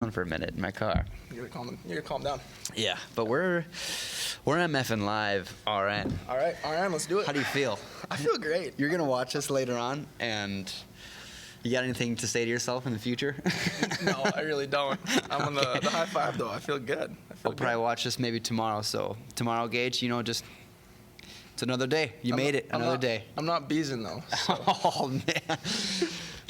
talking for a minute in my car. You gotta calm down. Yeah, but we're MFing live, RN. All right, let's do it. How do you feel? I feel great. You're gonna watch us later on, and you got anything to say to yourself in the future? No, I really don't. I'm on the high five though. I feel good. I'll probably watch this maybe tomorrow. So tomorrow, Gage, just it's another day. You made it. Another day. I'm not beezing though. So. Oh man.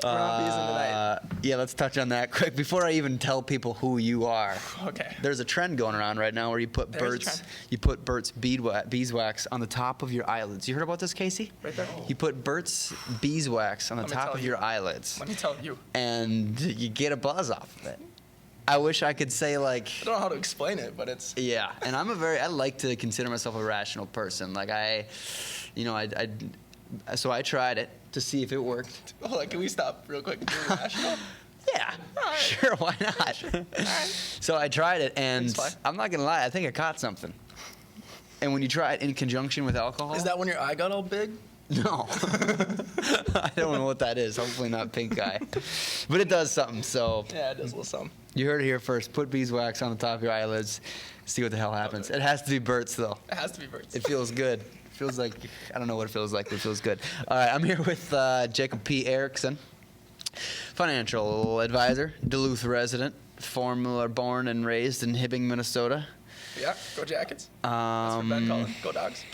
We're not beezing tonight. Yeah, let's touch on that quick before I even tell people who you are. Okay. There's a trend going around right now where you put Burt's beeswax on the top of your eyelids. You heard about this, Casey? Right there. You put Burt's beeswax on the top of your eyelids. Let me tell you. And you get a buzz off of it. I wish I could say like. I don't know how to explain it, but it's. Yeah, and I like to consider myself a rational person. Like so I tried it to see if it worked. Hold on, can we stop real quick? You're rational? Yeah, right. Sure, why not? Sure. All right. So I tried it, and I'm not going to lie, I think I caught something. And when you try it in conjunction with alcohol... Is that when your eye got all big? No. I don't know what that is. Hopefully not pink eye. But it does something, so... Yeah, it does a little something. You heard it here first. Put beeswax on the top of your eyelids. See what the hell happens. It has to be Burt's, though. It has to be Burt's. It feels good. Feels like, I don't know what it feels like, but it feels good. All right, I'm here with Jacob P. Erickson, financial advisor, Duluth resident, born and raised in Hibbing, Minnesota. Yeah, go Jackets. That's what Ben called it. Go Dogs.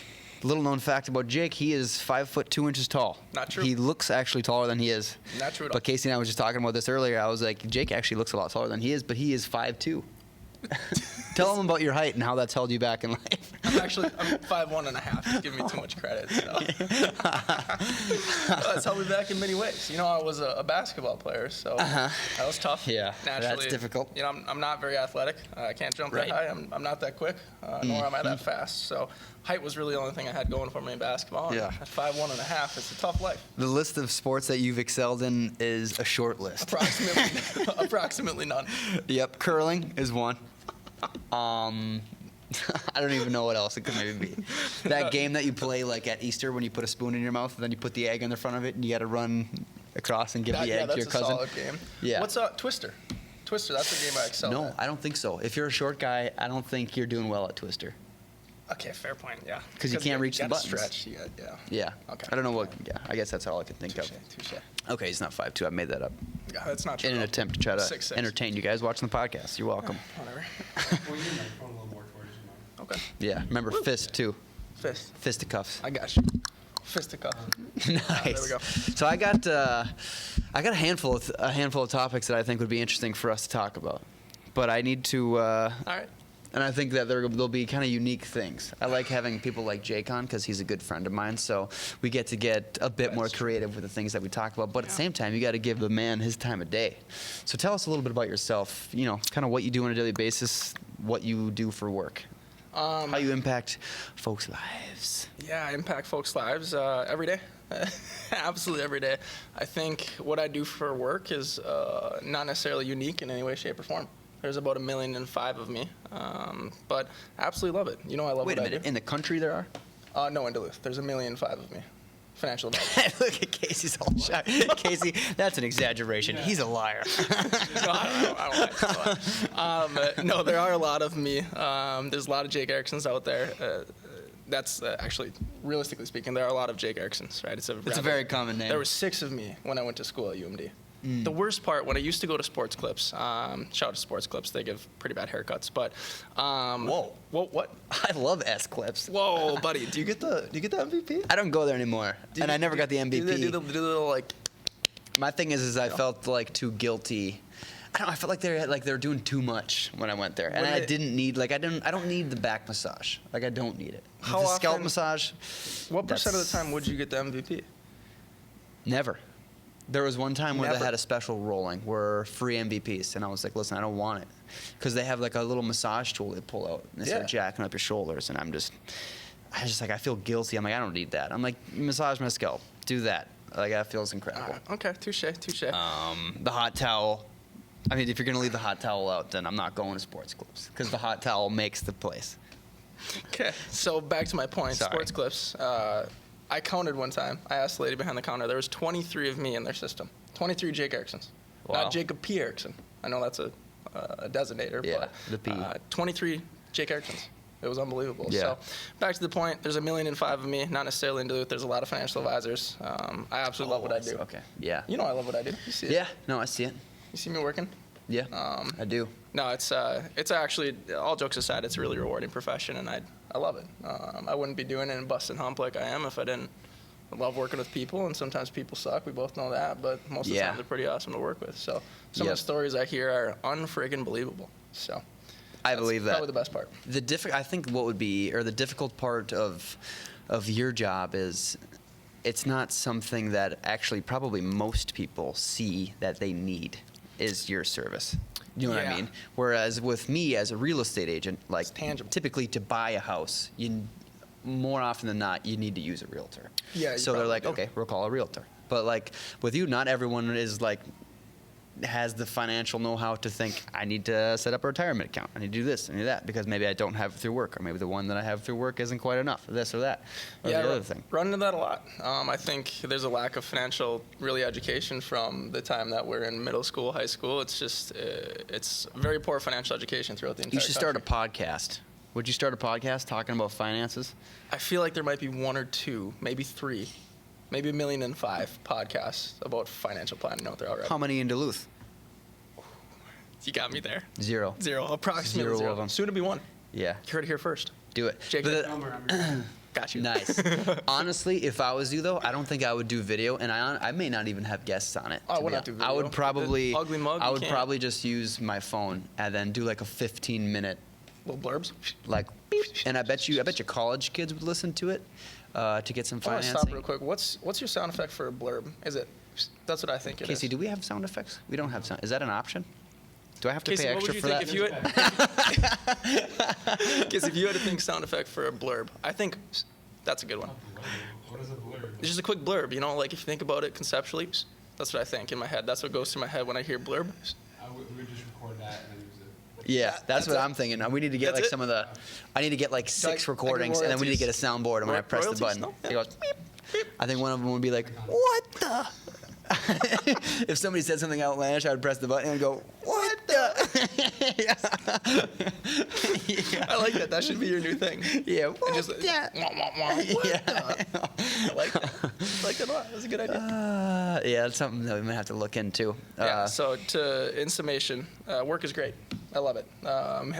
Little known fact about Jake, he is 5'2" tall. Not true. He looks actually taller than he is. Not true at all. But Casey and I were just talking about this earlier. I was like, Jake actually looks a lot taller than he is, but he is 5'2". Tell them about your height and how that's held you back in life. I'm 5'1.5". You're giving me too much credit. So. That's held me back in many ways. I was a basketball player, so that was tough. Yeah, naturally, that's difficult. I'm not very athletic. I can't jump that high. I'm not that quick, nor am I that fast. So height was really the only thing I had going for me in basketball. And at 5'1.5", it's a tough life. The list of sports that you've excelled in is a short list. Approximately none. Yep, curling is one. I don't even know what else it could maybe be. That game that you play like at Easter when you put a spoon in your mouth and then you put the egg in the front of it and you got to run across and give the egg to your cousin. That's a solid game. Yeah. What's Twister? Twister, that's the game I excel at. No, I don't think so. If you're a short guy, I don't think you're doing well at Twister. Okay, fair point. Yeah. Because you can't reach the buttons. Stretch. Yeah. Okay. I don't know what. Yeah, I guess that's all I can think of. Touche. Okay, he's not 5'2". I made that up. Yeah, that's not true. In an attempt to try to 6'6". entertain you guys watching the podcast. You're welcome. Whatever. Well, you might phone a little more towards you, Okay. Yeah. Remember fist too. Fist. Fisticuffs. I got you. Fisticuffs. Nice. There we go. So I got a handful of topics that I think would be interesting for us to talk about, but I need to. All right. And I think that there'll be kind of unique things. I like having people like Jake on because he's a good friend of mine, so we get a bit more creative with the things that we talk about. But at the same time, you got to give the man his time of day. So tell us a little bit about yourself. Kind of what you do on a daily basis, what you do for work, how you impact folks' lives. Yeah, I impact folks' lives every day. Absolutely every day. I think what I do for work is not necessarily unique in any way, shape, or form. There's about 1.5 million of me, but absolutely love it. I love Wait what a minute. I do. In the country there are? No, in Duluth. There's 1.5 million of me. Financial advisor. Look at Casey's all shy. Casey, that's an exaggeration. He's a liar. No, I don't lie. No, there are a lot of me. There's a lot of Jake Ericksons out there. That's actually, realistically speaking, there are a lot of Jake Ericksons, right? It's a very common name. There were 6 of me when I went to school at UMD. The worst part, when I used to go to Sports Clips, shout out to Sports Clips, they give pretty bad haircuts, but... Whoa, what? I love S-Clips. Whoa, buddy, do you get the MVP? I don't go there anymore, and I never got the MVP. Do the little, like... My thing is I felt like too guilty. I felt like they're doing too much when I went there, and I didn't need I don't need the back massage. I don't need it. How the often, scalp massage. What percent of the time would you get the MVP? Never. There was one time where they had a special rolling where free MVPs, and I was like, listen, I don't want it. Because they have a little massage tool they pull out, and they start jacking up your shoulders, and I feel guilty. I'm like, I don't need that. I'm like, massage my scalp. Do that. That feels incredible. Okay, touche. The hot towel. I mean, if you're going to leave the hot towel out, then I'm not going to Sports Clips, because the hot towel makes the place. Okay, so back to my point, Sorry. Sports Clips. I counted one time. I asked the lady behind the counter. There was 23 of me in their system. 23 Jake Ericksons. Wow. Not Jacob P. Erickson. I know that's a a designator. Yeah, but, the P. 23 Jake Ericksons. It was unbelievable. Yeah. So back to the point, there's 1.5 million of me, not necessarily in Duluth. There's a lot of financial advisors. I absolutely love what I do. Okay. Yeah. You know I love what I do. You see it. Yeah. No, I see it. You see me working? Yeah. I do. No, it's actually, all jokes aside, it's a really rewarding profession, and I love it. I wouldn't be doing it and busting hump like I am if I didn't love working with people, and sometimes people suck. We both know that, but most of the time they're pretty awesome to work with. So some of the stories I hear are unfriggin' believable. So I believe that. Probably the best part. I think what would be, or the difficult part of your job is, it's not something that actually probably most people see that they need is your service. You know what I Yeah. mean? Whereas with me as a real estate agent, like It's tangible. typically to buy a house, more often than not, you need to use a realtor. Yeah, you So they're probably like, do. okay, we'll call a realtor. But like with you, not everyone is like has the financial know-how to think I need to set up a retirement account. I need to do this, I need that, because maybe I don't have it through work, or maybe the one that I have through work isn't quite enough, or this or that, or Yeah, the other thing. run into that a lot. I think there's a lack of financial really education from the time that we're in middle school, high school. It's just it's very poor financial education throughout the entire You should start a country. podcast. Would you start a podcast talking about finances? I feel like there might be 1 or 2, maybe 3, maybe 1.5 million podcasts about financial planning out there already. How many in Duluth? You got me there. 0. 0, approximately 0 0. of 'em. Soon to be 1. Yeah, You heard it here first. do it. Jake, But Number, I'm got you. nice. Honestly, if I was you though, I don't think I would do video, and I may not even have guests on it. Oh, I to would be not do hon- I video. would probably, The ugly mug, I you would can't. probably just use my phone and then do like a 15-minute, Little blurbs. like, beep, and I bet you college kids would listen to it to get some I want to financing. stop real quick. What's your sound effect for a blurb? Is it? That's what I think it is. Casey, do we have sound effects? We don't have sound. Is that an option? Do I have to Casey, pay what extra would you for think that? if you had? Casey, if you had to think sound effect for a blurb, I think that's a good one. What is a blurb? It's just a quick blurb, you know, like if you think about it conceptually, that's what I think in my head. That's what goes through my head when I hear blurb. We would just record that and then use it. Yeah, that's what it. I'm thinking. Now we need to get That's like it? some of the. I need to get like 6 Like recordings, and then we need to get a soundboard. And when I press the royalties? button, No? it goes beep, beep. I think one of them would be like, "What the?" If somebody said something outlandish, I would press the button and go, "What the?" yeah. I like that. That should be your new thing. Yeah. And What just the? wah, wah, wah. What Yeah. the? I like that. I like that a lot. That's a good idea. Yeah, that's something that we might have to look into. Yeah, so in summation, work is great. I love it. I'm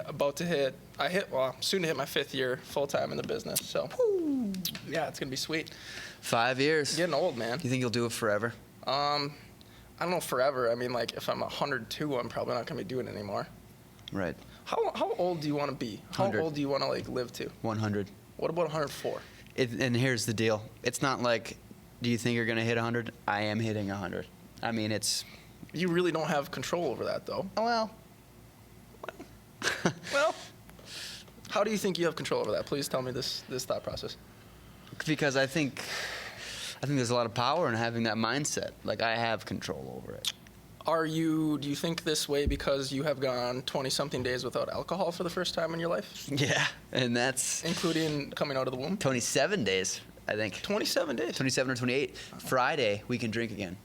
soon to hit my 5th year full-time in the business. So, yeah, it's going to be sweet. 5 years. Getting old, man. You think you'll do it forever? I don't know forever. I mean, like, if I'm 102, I'm probably not going to be doing it anymore. Right. How old do you want to be? How 100. old do you want to, like, live to? 100. What about 104? And here's the deal. It's not like, do you think you're going to hit 100? I am hitting 100. I mean, it's, You really don't have control over that, though. well, Well, how do you think you have control over that? Please tell me this thought process. because I think there's a lot of power in having that mindset. Like, I have control over it. Do you think this way because you have gone 20-something days without alcohol for the first time in your life? Yeah, and that's Including coming out of the womb? 27 days, I think. 27 days. 27 or 28. Friday, we can drink again.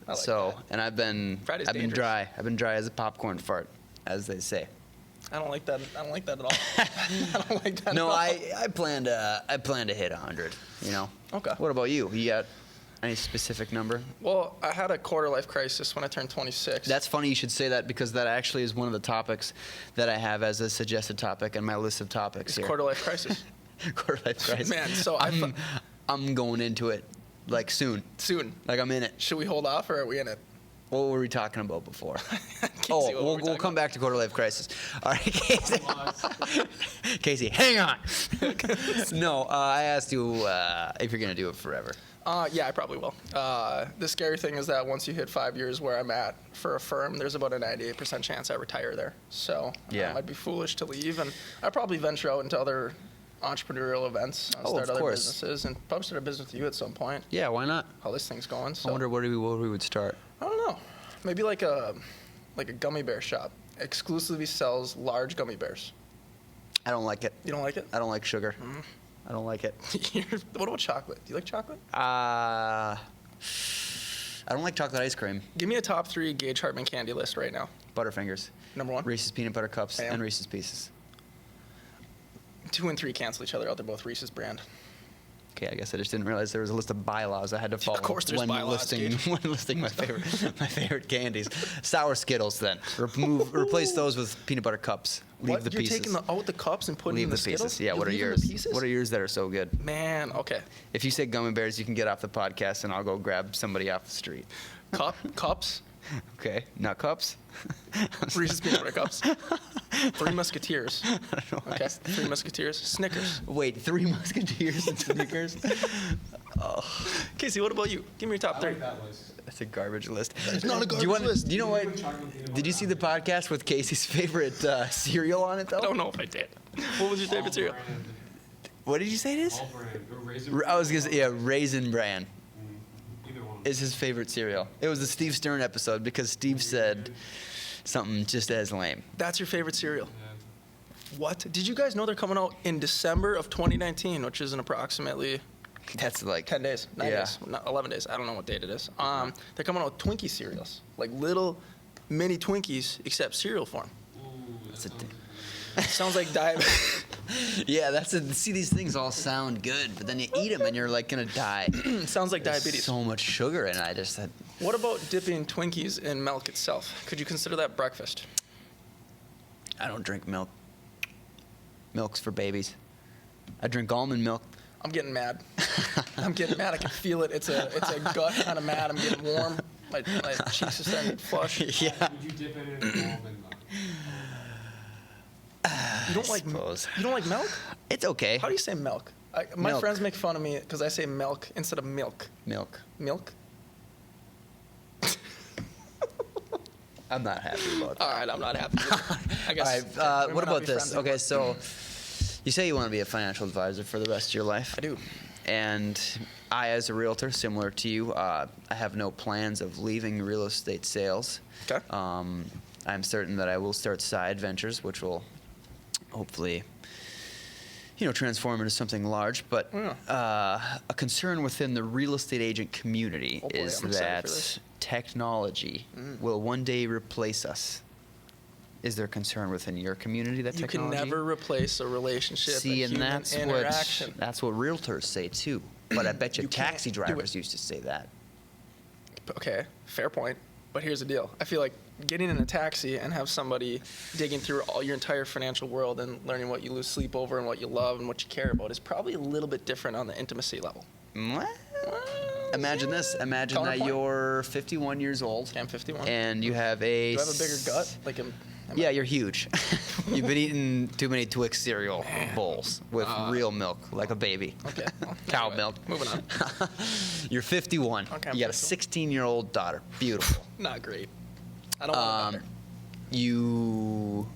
I like So, that. and I've been dangerous. dry. I've been dry as a popcorn fart, as they say. I don't like that. I don't like that at all. I don't like that No, at all. I plan to hit 100. You know. Okay. What about you? You got any specific number? Well, I had a quarter-life crisis when I turned 26. That's funny you should say that, because that actually is one of the topics that I have as a suggested topic in my list of topics It's here. quarter-life crisis. Quarter-life crisis. Man, so I'm going into it like soon. Soon. Like I'm in it. Should we hold off or are we in it? What were we talking about before? Casey, Oh, what were we we'll talking come back to quarter-life crisis. All right, Casey. Casey, hang on. No, I asked you if you're gonna do it forever. Yeah, I probably will. The scary thing is that once you hit 5 years where I'm at for a firm, there's about a 98% chance I retire there. So Yeah. I'd be foolish to leave, and I'd probably venture out into other entrepreneurial events, Oh, start of other course. businesses, and probably start a business with you at some point. Yeah, why not? How this thing's going. So I wonder where we would start. I don't know. Maybe like a gummy bear shop. Exclusively sells large gummy bears. I don't like it. You don't like it? I don't like sugar. I don't like it. What about chocolate? Do you like chocolate? I don't like chocolate ice cream. Give me a top 3 Gage Hartman candy list right now. Butterfingers. Number 1. Reese's Peanut Butter Cups Bam. and Reese's Pieces. 2 and 3 cancel each other out. They're both Reese's brand. Okay, I guess I just didn't realize there was a list of bylaws I had to follow. Of course there's when bylaws, listing Gage. when listing my favorite candies. Sour Skittles, then. Replace those with peanut butter cups. Leave What? the You're pieces. taking out the cups and putting Leave in the the pieces. Skittles? Yeah. You're What are leaving yours? The pieces? What are yours that are so good? Man, okay. If you say gummy bears, you can get off the podcast, and I'll go grab somebody off the street. Cups. Okay. Not cups. Reese's Peanut Butter Cups. 3 Musketeers. I don't know why. Okay. 3 Musketeers. Snickers. Wait, 3 Musketeers and Snickers? Casey, what about you? Give me your top I 3. like that list. That's a garbage list. It's not a Do you garbage list. Do you know what? Chocolate peanut Did you butter see the podcast with Casey's favorite cereal on it, though? I don't know if I did. What was your favorite cereal? All-brand- What did you say it is? All-brand. Or Raisin I was going to say, yeah, Raisin Bran Either one. is his favorite cereal. It was the Steve Stern episode because Steve said something just as lame. That's your favorite cereal. Yeah. What? Did you guys know they're coming out in December of 2019, which is in approximately That's like 10 days, 9 Yeah. days, not 11 days. I don't know what date it is. They're coming out with Twinkie cereals, like little mini Twinkies, except cereal form. Ooh, That's a that thing. Sounds like diabetes. Yeah, see, these things all sound good, but then you eat them and you're like gonna die. Sounds like There's diabetes. so much sugar in it. I just said, What about dipping Twinkies in milk itself? Could you consider that breakfast? I don't drink milk. Milk's for babies. I drink almond milk. I'm getting mad. I'm getting mad. I can feel it. It's a gut kind of mad. I'm getting warm. My cheeks are starting to flush. Yeah. Would you dip it in almond milk? You don't like suppose. You don't like milk? It's okay. How do you say milk? My Milk. friends make fun of me because I say milk instead of milk. Milk. Milk? I'm not happy about that. All right, I'm not happy. I guess. All right. we What might not about be this? friends Okay, anymore. so you say you want to be a financial advisor for the rest of your life. I do. And I, as a realtor, similar to you, I have no plans of leaving real estate sales. Okay. I'm certain that I will start side ventures, which will hopefully, transform into something large. But Yeah. a concern within the real estate agent community Oh boy, is I'm excited for that this. technology will one day replace us. Is there concern within your community that You can technology? never replace a relationship, See, a and human that's interaction. that's what realtors say too. But I bet you, You can't taxi do it. drivers used to say that. Okay, fair point. But here's the deal. I feel like getting in a taxi and have somebody digging through all your entire financial world and learning what you lose sleep over and what you love and what you care about is probably a little bit different on the intimacy level. Well, imagine this. Imagine that Counterpoint. you're 51 years old Okay, I'm 51. and you have a. Do I have a bigger gut? Like, Yeah, you're huge. You've been eating too many Twix cereal bowls with real milk, like a baby. Okay. Well, Cow anyway, milk. Moving on. You're 51. Okay, I'm you got a 51. 16-year-old daughter. Beautiful. Not great. I don't want to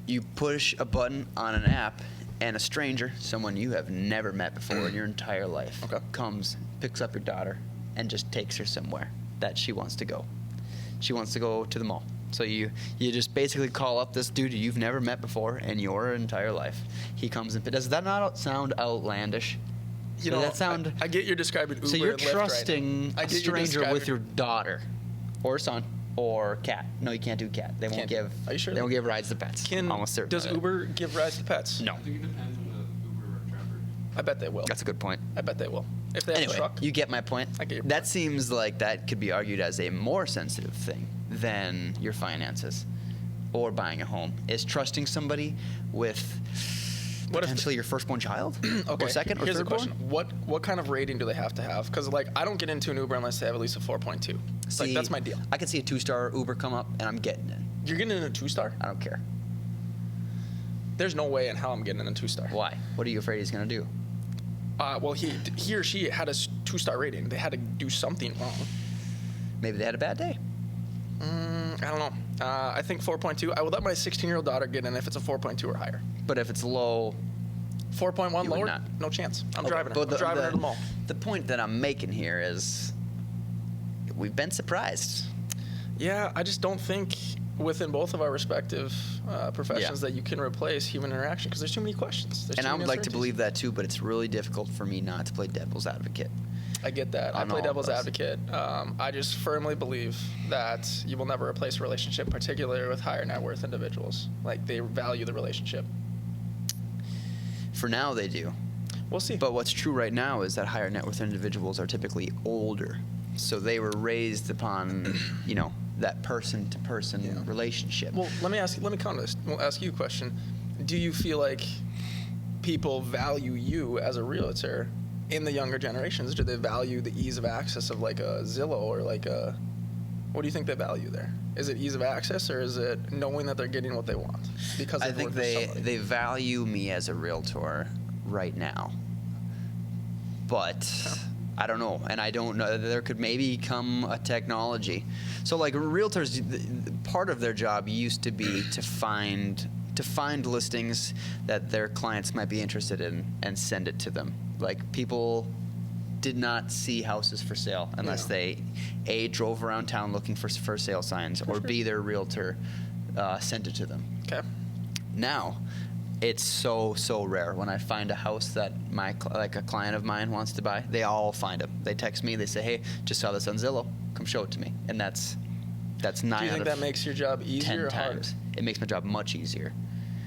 You push a button on an app, and a stranger, someone you have never met before in your entire life, Okay. comes, picks up your daughter, and just takes her somewhere that she wants to go. She wants to go to the mall. So you just basically call up this dude you've never met before in your entire life. He comes and does that not sound outlandish? You Does know, that sound? I get you're describing Uber So you're and Lyft right now. trusting I a get you're stranger with describing- your daughter, or son, or cat. No, you can't do cat. They won't Can't. give. Are you sure? They won't give rides to pets. Almost certain. Does of it. Uber give rides to pets? No. I think it depends on the Uber driver. I bet they will. That's a good point. I bet they will. If they have Anyway, a truck. you get my point. I get your That point. seems like that could be argued as a more sensitive thing than your finances or buying a home. Is trusting somebody with What if potentially your firstborn child, Okay. or second, or Here's the thirdborn? question: What kind of rating do they have to have? Because I don't get into an Uber unless they have at least a 4.2. See, That's my deal. I could see a 2-star Uber come up, and I'm getting it. You're getting in a 2-star? I don't care. There's no way in hell I'm getting in a 2-star. Why? What are you afraid he's gonna do? Well, he or she had a 2-star rating. They had to do something wrong. Maybe they had a bad day. I don't know. I think 4.2. I would let my 16-year-old daughter get in if it's a 4.2 or higher. But if it's low, 4.1 You would lower? not. No chance. I'm okay, driving her. but I'm driving her to the mall. The point that I'm making here is, we've been surprised. Yeah, I just don't think within both of our respective professions that you can replace human interaction because there's too many questions. There's And too I many would like to uncertainties. believe that too, but it's really difficult for me not to play devil's advocate. I get that. I on play all devil's of us. advocate. I just firmly believe that you will never replace a relationship, particularly with higher net worth individuals. Like, they value the relationship. For now, they do. We'll see. But what's true right now is that higher net worth individuals are typically older. So they were raised upon, that person-to-person relationship. Well, let me ask you a question. Do you feel like people value you as a realtor in the younger generations? Do they value the ease of access of like a Zillow or like a, what do you think they value there? Is it ease of access, or is it knowing that they're getting what they want? Because I they've think worked with somebody? they value me as a realtor right now. But I don't know, and I don't know. There could maybe come a technology. So like realtors, part of their job used to be to find listings that their clients might be interested in and send it to them. Like, people did not see houses for sale unless they A, drove around town looking for sale signs, or B, their realtor sent it to them. Okay. Now, it's so rare when I find a house that a client of mine wants to buy. They all find them. They text me. They say, "Hey, just saw this on Zillow. Come show it to me." And that's 9 Do you out think of that makes your job 10 easier or harder? times. It makes my job much easier.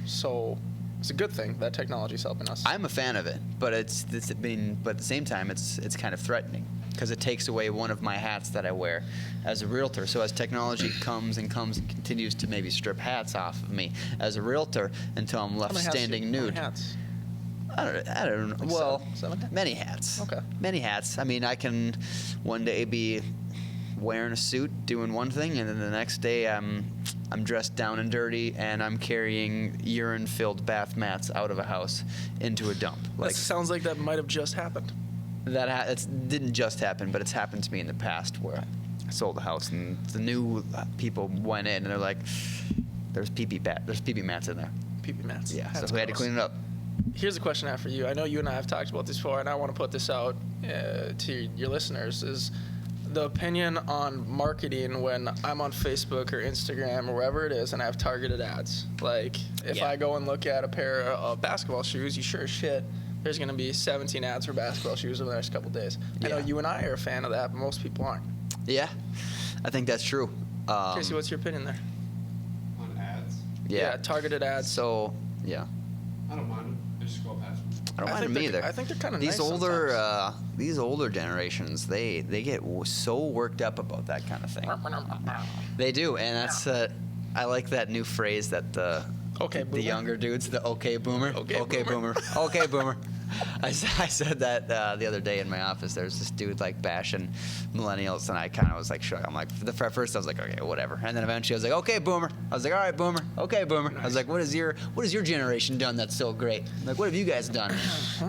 So it's a good thing that technology is helping us. I'm a fan of it, but but at the same time, it's kind of threatening because it takes away one of my hats that I wear as a realtor. So as technology comes and continues to maybe strip hats off of me as a realtor until I'm left How many hats standing How many nude. hats? I don't know. Like Well, seven hats? many hats. Okay. Many hats. I mean, I can one day be wearing a suit doing one thing, and then the next day I'm dressed down and dirty, and I'm carrying urine-filled bath mats out of a house into a dump. Like, sounds like that might have just happened. It didn't just happen, but it's happened to me in the past where I sold a house and the new people went in and they're like, "There's pee-pee mats in there." Pee-pee mats. Yeah, That's so we had to gross. clean it up. Here's a question I have for you. I know you and I have talked about this before, and I want to put this out to your listeners, is the opinion on marketing when I'm on Facebook or Instagram or wherever it is and I have targeted ads. Like, if Yeah. I go and look at a pair of basketball shoes, you sure as shit, there's going to be 17 ads for basketball shoes over the next couple days. I know Yeah. you and I are a fan of that, but most people aren't. Yeah, I think that's true. Casey, what's your opinion there? On ads, Yeah. Targeted ads. So, yeah. I don't mind them. I just scroll past them. I don't I mind think them they're- either. I think they're kinda these nice older sometimes. these older generations, they get so worked up about that kind of thing. They do, and that's I like that new phrase that the Boomer. younger dudes, the okay boomer, Okay, boomer. okay boomer. I said that the other day in my office. There was this dude like bashing millennials, and I kind of was like shook. I'm like, at first I was like, okay, whatever, and then eventually I was like, okay, boomer. I was like, all right, boomer, okay, boomer. I was like, what has your generation done that's so great? Like, what have you guys done?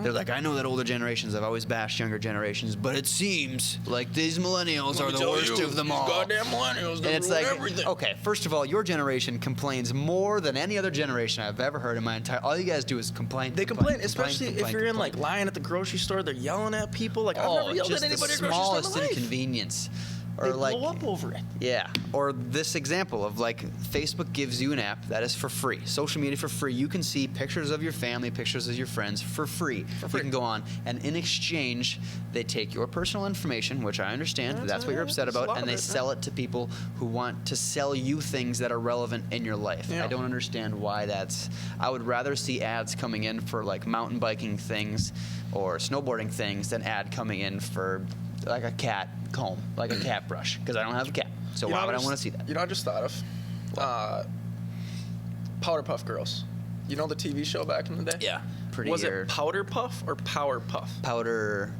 They're like, I know that older generations have always bashed younger generations, but it seems like these millennials are the worst of them all. Goddamn millennials, And they it's ruin like, everything. okay, first of all, your generation complains more than any other generation I've ever heard in my entire. All you guys do is complain. They complain, especially if you're in like complain. line at the grocery store. They're yelling at people. Like, I've never yelled just at anybody the at a grocery store in smallest my life. inconvenience, or They like, blow up over it. yeah, or this example of like Facebook gives you an app that is for free, social media for free. You can see pictures of your family, pictures of your friends for free. free. You can go on, and in exchange, they take your personal information, which I understand. That's what you're upset that's a about, lot and of they it, sell it to people who want to sell you things that are relevant in your life. Yeah. I don't understand why that's. I would rather see ads coming in for like mountain biking things or snowboarding things than ad coming in for like a cat comb, like a cat brush, because I don't have a cat. So You know why what would I just- want to see that? You know, I just thought of Powderpuff Girls. You know the TV show back in the day? Yeah, pretty. Was it Powder Puff or Power Puff? powder?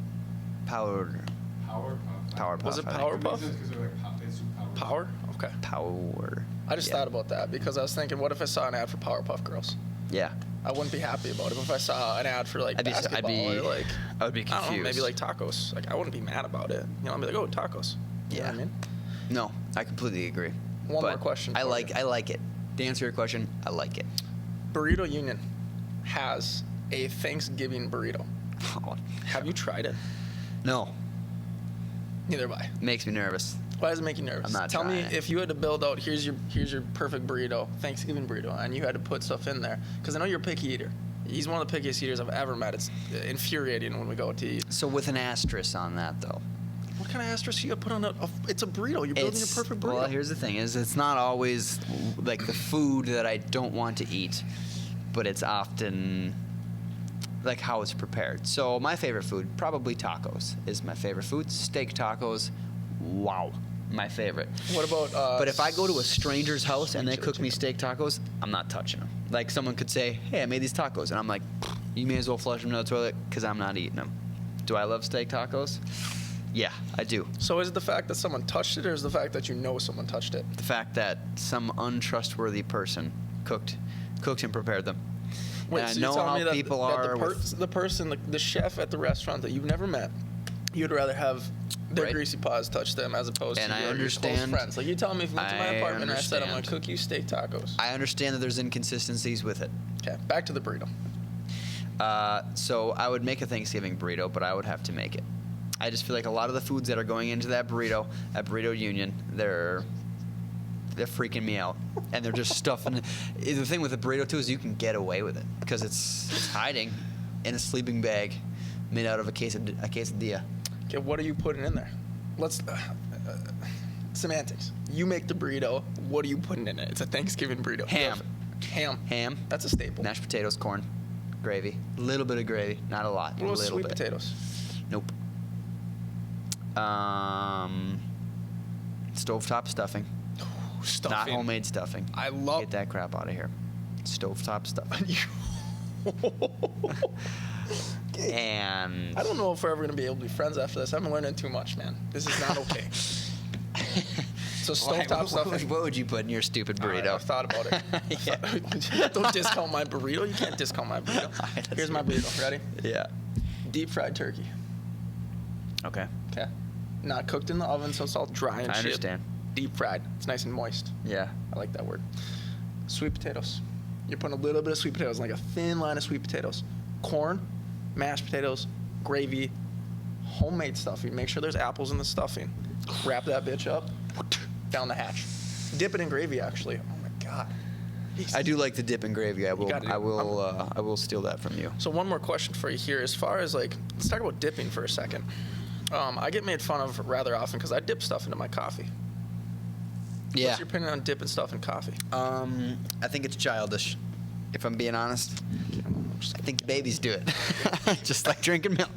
Powerpuff. Was it I think. Power It Puff? makes sense 'cause they're like they super powers. Power? Okay. Power. I just Yeah. thought about that because I was thinking, what if I saw an ad for Powerpuff Girls? Yeah. I wouldn't be happy about it. But if I saw an ad for like I'd be- basketball or like, I would be I don't know, confused. maybe like tacos. Like, I wouldn't be mad about it. You know, I'd be like, oh, tacos. You know what I Yeah. mean? No, I completely agree. One more But question I for like you. it. To answer your question, I like it. Burrito Union has a Thanksgiving burrito. Have you tried it? No, Neither have I. makes me nervous. Why does it make you nervous? I'm not Tell me trying. if you had to build out, here's your perfect burrito, Thanksgiving burrito, and you had to put stuff in there. Because I know you're a picky eater. He's one of the pickiest eaters I've ever met. It's infuriating when we go to eat. So with an asterisk on that, though. What kind of asterisk you got put on it's a burrito. You're building a perfect burrito. Well, here's the thing: is it's not always like the food that I don't want to eat, but it's often like how it's prepared. So my favorite food, probably tacos, is my favorite food. Steak tacos, wow, my favorite. What about? But if I go to a stranger's house and they chili cook me steak tacos, I'm not touching them. Like someone could say, "Hey, I made these tacos," and I'm like, "You may as well flush them down the toilet because I'm not eating them." Do I love steak tacos? Yeah, I do. So is it the fact that someone touched it, or is it the fact that you know someone touched it? The fact that some untrustworthy person cooked and prepared them. Wait, and so I know you're telling how me that people are. the person, the chef at the restaurant that you've never met, you'd rather have their Right. greasy paws touch them as opposed And to I your close understand- friends. Like you telling me if you went to my I apartment and I said I'm gonna understand. cook you steak tacos. I understand that there's inconsistencies with it. Okay, back to the burrito. So I would make a Thanksgiving burrito, but I would have to make it. I just feel like a lot of the foods that are going into that burrito at Burrito Union, they're freaking me out, and they're just stuffing. The thing with the burrito too is you can get away with it because it's hiding in a sleeping bag made out of a quesadilla. Okay, what are you putting in there? Let's semantics. You make the burrito. What are you putting in it? It's a Thanksgiving burrito. Ham. Ham. That's a staple. Mashed potatoes, corn, gravy, a little bit of gravy, not a lot. What about a little sweet bit. potatoes? Nope. Stovetop stuffing. Stuffing. Not homemade stuffing. I love. Get that crap out of here. Stovetop stuffing. And I don't know if we're ever gonna be able to be friends after this. I'm learning too much, man. This is not okay. So stovetop stuffing. What would you put in your stupid All right, burrito? I've thought about it. Don't discount my burrito. You can't discount my burrito. All right, let's Here's my hear it. burrito. Ready? Yeah. Deep fried turkey. Okay. Okay. Not cooked in the oven, so it's all dry and I shit. understand. Deep fried. It's nice and moist. Yeah. I like that word. Sweet potatoes. You're putting a little bit of sweet potatoes, like a thin line of sweet potatoes. Corn, mashed potatoes, gravy, homemade stuffing. Make sure there's apples in the stuffing. Wrap that bitch up, down the hatch. Dip it in gravy, actually. Oh my god. I do like the dip in gravy. I will. gotta do- I will steal that from you. So one more question for you here. As far as like, let's talk about dipping for a second. I get made fun of rather often because I dip stuff into my coffee. Yeah. What's your opinion on dipping stuff in coffee? I think it's childish. If I'm being honest, I think babies do it, just like drinking milk.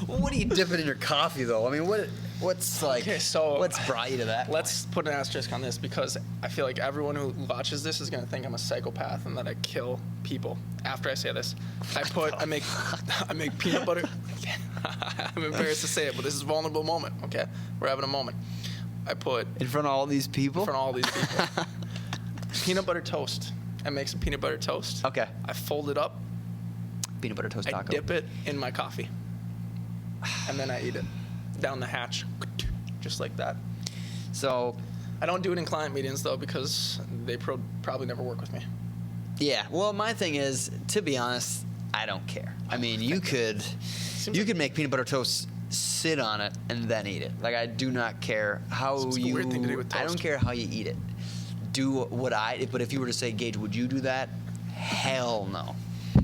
Well, what do you dip it in your coffee, though? I mean, what's like? Okay, so what's brought you to that? Let's put an asterisk on this because I feel like everyone who watches this is gonna think I'm a psychopath and that I kill people after I say this. I make peanut butter. I'm embarrassed to say it, but this is a vulnerable moment. Okay, we're having a moment. I put in front of all these people. in front of all these people peanut butter toast. I make some peanut butter toast. Okay. I fold it up. Peanut butter toast I taco. dip it in my coffee, and then I eat it down the hatch, just like that. So, I don't do it in client meetings though because they probably never work with me. yeah. Well, my thing is, to be honest, I don't care. I mean, you could make peanut butter toast, sit on it, and then eat it. Like I do not care how It's a you. weird thing to do with I don't toast. care how you eat it. Do what but if you were to say, Gage, would you do that? Hell no.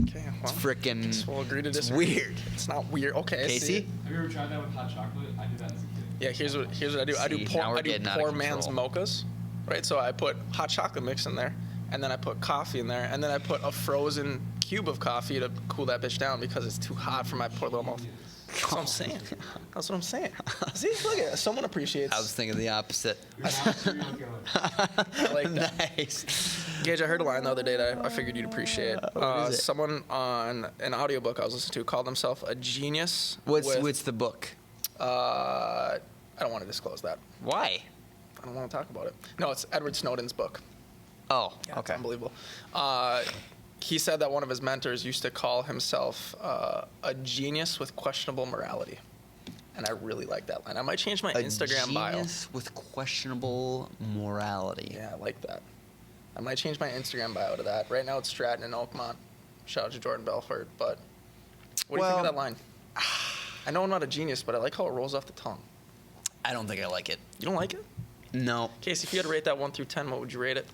Okay, well, It's frickin'. guess we'll agree to It's disagree. weird. It's not weird. Okay, I see Casey? it. Have you ever tried that with hot chocolate? I did that as a kid. Yeah, here's what I do. I do See, poor, now we're I do getting out poor of man's control. mochas, right? So I put hot chocolate mix in there, and then I put coffee in there, and then I put a frozen cube of coffee to cool that bitch down because it's too hot for my poor little mouth. That's what I'm saying. That's what I'm saying. See, look at it. Someone appreciates. I was thinking the opposite. You're not a serial killer. I like that. Nice. Gage, I heard a line the other day that I figured you'd appreciate. What is it? Someone on an audiobook I was listening to called himself a genius. What's the book? I don't want to disclose that. Why? I don't want to talk about it. No, it's Edward Snowden's book. Oh, Yeah, it's okay. unbelievable. He said that one of his mentors used to call himself a genius with questionable morality. And I really like that line. I might change my Instagram bio. Genius with questionable morality. Yeah, I like that. I might change my Instagram bio to that. Right now it's Stratton and Oakmont. Shout out to Jordan Belfort. But what do you think of Well- that line? I know I'm not a genius, but I like how it rolls off the tongue. I don't think I like it. You don't like it? No. Casey, if you had to rate that 1 through 10, what would you rate it?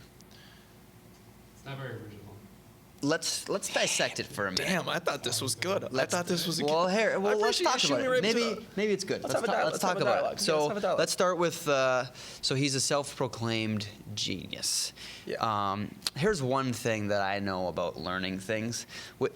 It's not very original. let's dissect it for a minute. Damn, I thought this was good. I thought this was a Well, here, well, let's appreciate you talk shooting about me it. right to the- Maybe it's good. Let's have a dialogue. Let's Let's have talk a about dialogue. it. Yeah, So let's have a dialogue. let's start with. So he's a self-proclaimed genius. Yeah. Here's one thing that I know about learning things.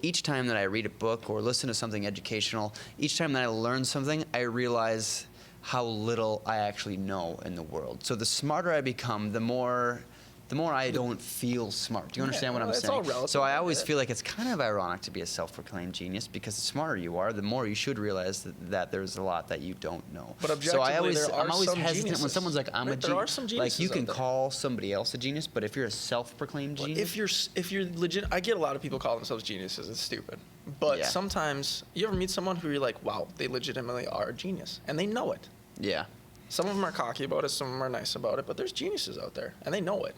Each time that I read a book or listen to something educational, each time that I learn something, I realize how little I actually know in the world. So the smarter I become, the more I don't feel smart. Do you understand what I'm it's saying? all relative, So I I always get it. feel like it's kind of ironic to be a self-proclaimed genius because the smarter you are, the more you should realize that there's a lot that you don't know. But so objectively, I'm there are always some hesitant when geniuses. someone's like, "I'm a Right, there genius." are some Like geniuses you can out there. call somebody else a genius, but if you're a self-proclaimed Well, genius, if you're legit, I get a lot of people call themselves geniuses. It's stupid. But Yeah. sometimes you ever meet someone who you're like, wow, they legitimately are a genius, and they know it. yeah, Some of them are cocky about it, some of them are nice about it, but there's geniuses out there, and they know it.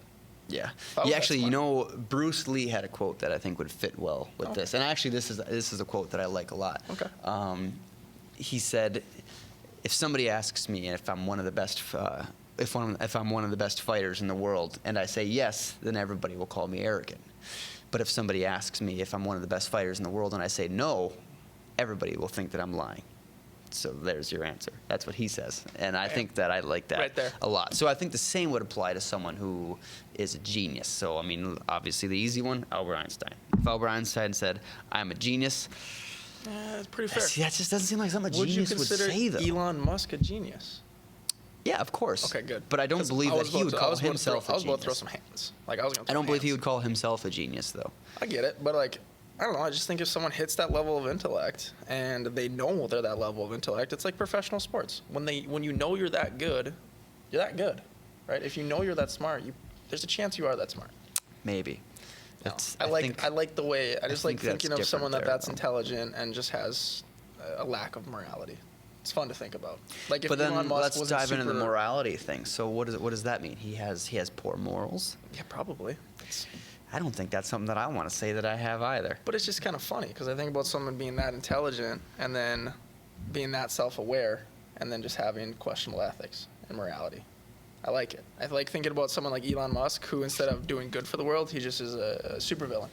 yeah. I was that Actually, smart. Bruce Lee had a quote that I think would fit well with Okay. this, and actually, this is a quote that I like a lot. Okay. He said, "If somebody asks me if I'm one of the best, if I'm one of the best fighters in the world, and I say yes, then everybody will call me arrogant. But if somebody asks me if I'm one of the best fighters in the world, and I say no, everybody will think that I'm lying." So there's your answer. That's what he says, and I think that I like that Right there. a lot. So I think the same would apply to someone who is a genius. So I mean, obviously the easy one, Albert Einstein. If Albert Einstein said, "I'm a genius," It's pretty fair. see, that just doesn't seem like something a Would you genius would consider say, though. Elon Musk a genius? Yeah, of course. Okay, good. But I don't 'Cause believe I that was he about would to- I call was about to himself throw- I a was about to throw genius. some hands. Like I was gonna. I throw don't believe he hands. would call himself a genius, though. I get it, but like, I don't know. I just think if someone hits that level of intellect and they know they're that level of intellect, it's like professional sports. When you know you're that good, right? If you know you're that smart, there's a chance you are that smart. Maybe. No. That's, I like the way. I just like think that's thinking of someone different that's there, though. intelligent and just has a lack of morality. It's fun to think about. Like if But then Elon Musk let's wasn't dive into the super- morality thing. So what does that mean? He has poor morals? Yeah, probably. I don't think that's something that I want to say that I have either. But it's just kind of funny because I think about someone being that intelligent and then being that self-aware and then just having questionable ethics and morality. I like it. I like thinking about someone like Elon Musk who instead of doing good for the world, he just is a supervillain.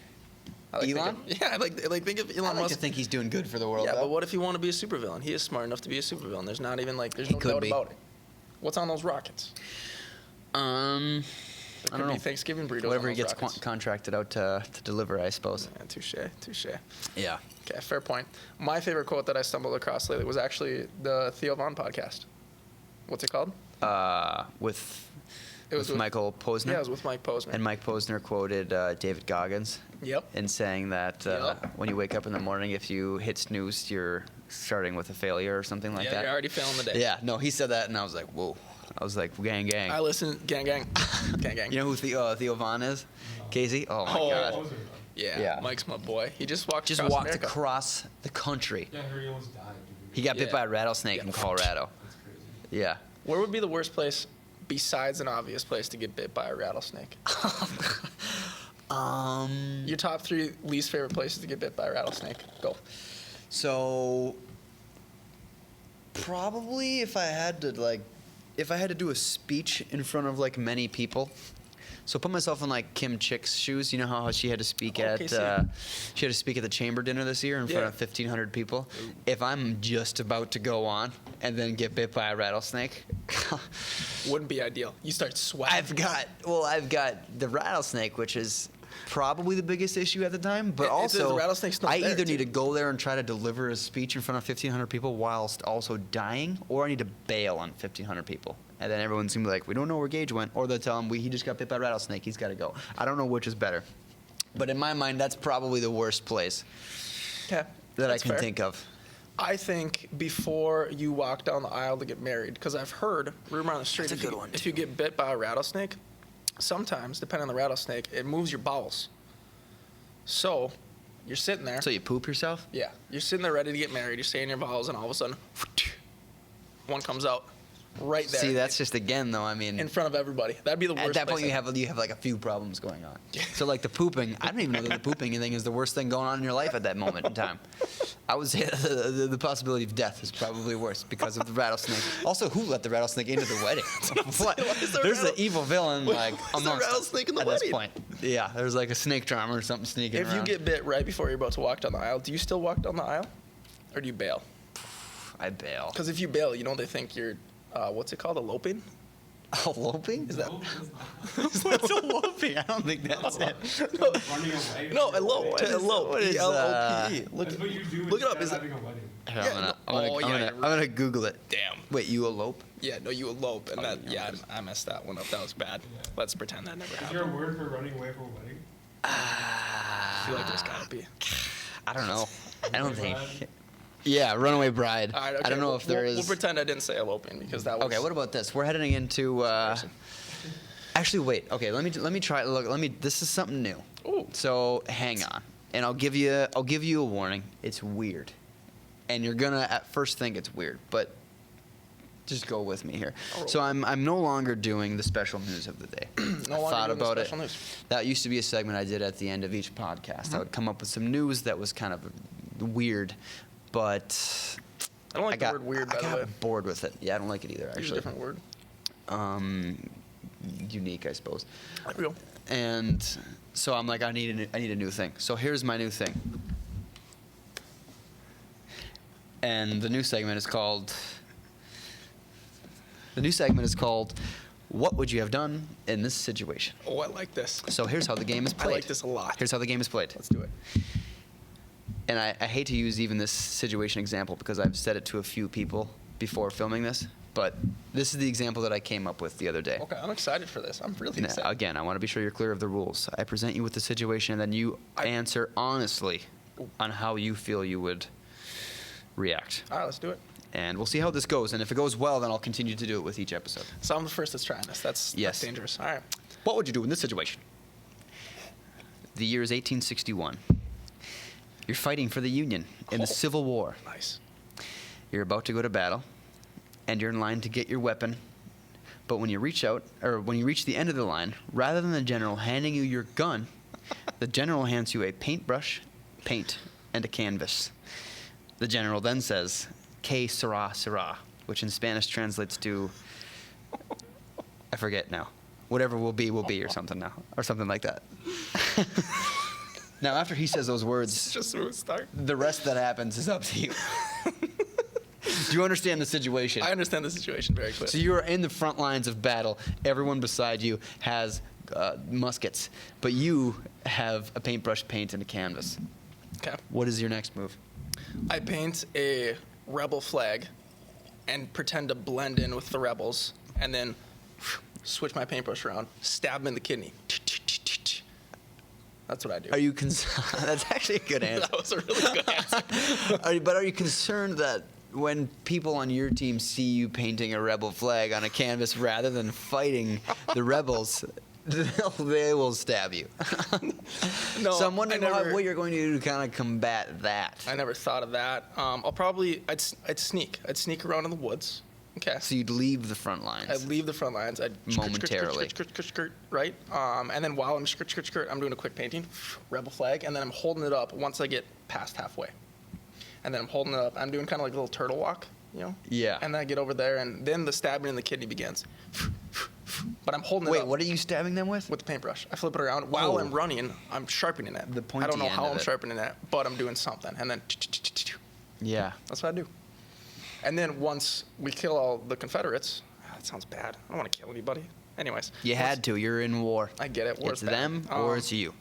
I like Elon? I like think of I Elon like Musk. to think he's doing good for the world, Yeah, though. but what if you want to be a supervillain? He is smart enough to be a supervillain. There's not even there's He no could doubt be. about it. What's on those rockets? I Could don't be know. Thanksgiving burritos. Whatever on he those gets rockets. contracted out to deliver, I suppose. Yeah, touche. Yeah. Okay, fair point. My favorite quote that I stumbled across lately was actually the Theo Vaughn podcast. What's it called? With It was with Michael Posner. Yeah, it was with Mike Posner. And Mike Posner quoted David Goggins Yep. in saying that Yep. when you wake up in the morning, if you hit snooze, you're starting with a failure or something like Yeah, that. you're already failing the day. Yeah, no, he said that, and I was like, whoa. I was like, gang, gang. I listen, gang. You know who Theo Vaughn is? Casey? Oh, my Oh. God. Poser, though. Yeah, Yeah. Mike's my boy. He just walked Just across walked America. across the country. Yeah, I heard he almost died. Dude. He got bit Yeah. by a rattlesnake Yeah. in Colorado. That's crazy. Yeah. Where would be the worst place besides an obvious place to get bit by a rattlesnake? Your top 3 least favorite places to get bit by a rattlesnake. Go. So probably if I had to do a speech in front of like many people. So put myself in like Kim Chick's shoes. You know how she had to speak at the chamber dinner this year in front Yeah. of 1,500 people. If I'm just about to go on and then get bit by a rattlesnake, Wouldn't be ideal. You start sweating. I've got the rattlesnake, which is probably the biggest issue at the time, but It's- the also rattlesnake's not I there, either too. need to go there and try to deliver a speech in front of 1,500 people whilst also dying, or I need to bail on 1,500 people. And then everyone's gonna be like, we don't know where Gage went, or they'll tell him he just got bit by a rattlesnake, he's got to go. I don't know which is better, but in my mind, that's probably the worst place Okay. that That's I can fair. think of. I think before you walk down the aisle to get married, because I've heard rumor on the street, That's a good one, if you get bit by a rattlesnake, sometimes, depending on the rattlesnake, it moves your bowels. So, you're sitting there. So you poop yourself? Yeah, you're sitting there ready to get married. You're saying your bowels, and all of a sudden, one comes out. right there. See, that's just again though. I mean, in front of everybody. That'd be the worst. at that place point, ever. you have like a few problems going on. So like the pooping, I don't even know that the pooping thing is the worst thing going on in your life at that moment in time. I would say the possibility of death is probably worse because of the rattlesnake. Also, who let the rattlesnake into the wedding? What? Why is there There's rattle- the evil villain like Why is there amongst us rattlesnake in the at this wedding? point. Yeah, there's like a snake charmer or something sneaking If around. you get bit right before you're about to walk down the aisle, do you still walk down the aisle, or do you bail? I bail. Because if you bail, you know they think you're, what's it called, eloping? Eloping? Is that? What's eloping? I don't think that's it. Running away. No, elope. To elope. what is, E-L-O-P-E. Look, That's what you do look it up. instead Is of it? having a wedding. Here, Yeah, I'm gonna Google it. Damn. Wait, you elope? Yeah, no, you elope, and that. Yeah, I messed that one up. That was bad. Yeah. Let's pretend that never Is there a happened. word for running away from a wedding? I feel like there's gotta be. I don't know. I don't think. Bride? Yeah, runaway bride. All right, okay, I don't know if there is. We'll pretend I didn't say eloping because that was. Okay, what about this? We're heading into. Actually, wait. Okay, let me try. Look, This is something new. Ooh. So hang on, and I'll give you a warning. It's weird, and you're gonna at first think it's weird, but just go with me here. All So I'm no longer doing the special news of the day. No I longer thought doing the about special it. news. That used to be a segment I did at the end of each podcast. I would come up with some news that was kind of weird, but I don't like the word weird, by I the got way. bored with it. Yeah, I don't like it either. Use a Actually, different word. Unique, I suppose. There we go. And so I'm like, I need a new thing. So here's my new thing. And the new segment is called. What would you have done in this situation? Oh, I like this. So here's how the game is I played. like this a lot. Here's how the game is played. Let's do it. And I hate to use even this situation example because I've said it to a few people before filming this, but this is the example that I came up with the other day. Okay, I'm excited for this. I'm really Now, excited. again, I want to be sure you're clear of the rules. I present you with the situation, and then you answer honestly on how you feel you would react. All right, let's do it. And we'll see how this goes. And if it goes well, then I'll continue to do it with each episode. So I'm the first that's trying this. That's Yes. dangerous. All right. What would you do in this situation? The year is 1861. You're fighting for the Union in the Oh. Civil War. Nice. You're about to go to battle, and you're in line to get your weapon. But when you reach the end of the line, rather than the general handing you your gun, the general hands you a paintbrush, paint, and a canvas. The general then says, "Que sera, sera," which in Spanish translates to, I forget now, whatever will be, or something like that. Now, after he says those words, It's just a smooth start. the rest that happens is up to you. Do you understand the situation? I understand the situation very clearly. So you're in the front lines of battle. Everyone beside you has muskets, but you have a paintbrush, paint, and a canvas. Okay. What is your next move? I paint a rebel flag and pretend to blend in with the rebels, and then switch my paintbrush around, stab him in the kidney. That's what I do. Are you That's actually a good answer. That was a really good answer. But are you concerned that when people on your team see you painting a rebel flag on a canvas rather than fighting the rebels, they will stab you? No, So I'm wondering I never- what you're going to do to kind of combat that. I never thought of that. I'd sneak. I'd sneak around in the woods. Okay. So you'd leave the front lines. I'd leave the front lines. I'd Momentarily. skirt, right? And then while I'm skirt, I'm doing a quick painting, rebel flag, and then I'm holding it up once I get past halfway. And then I'm holding it up. I'm doing kind of like a little turtle walk, you know? Yeah. And then I get over there, and then the stabbing in the kidney begins. But I'm holding it Wait, up what are you stabbing them with? with the paintbrush. I flip it around. While Oh. I'm running, I'm sharpening it. The I pointy don't know end how of I'm it. sharpening it, but I'm doing something. And then Yeah. that's what I do. And then once we kill all the Confederates, that sounds bad. I don't want to kill anybody. Anyways. You had to. You're in war. I get it. War's It's bad. them or it's you.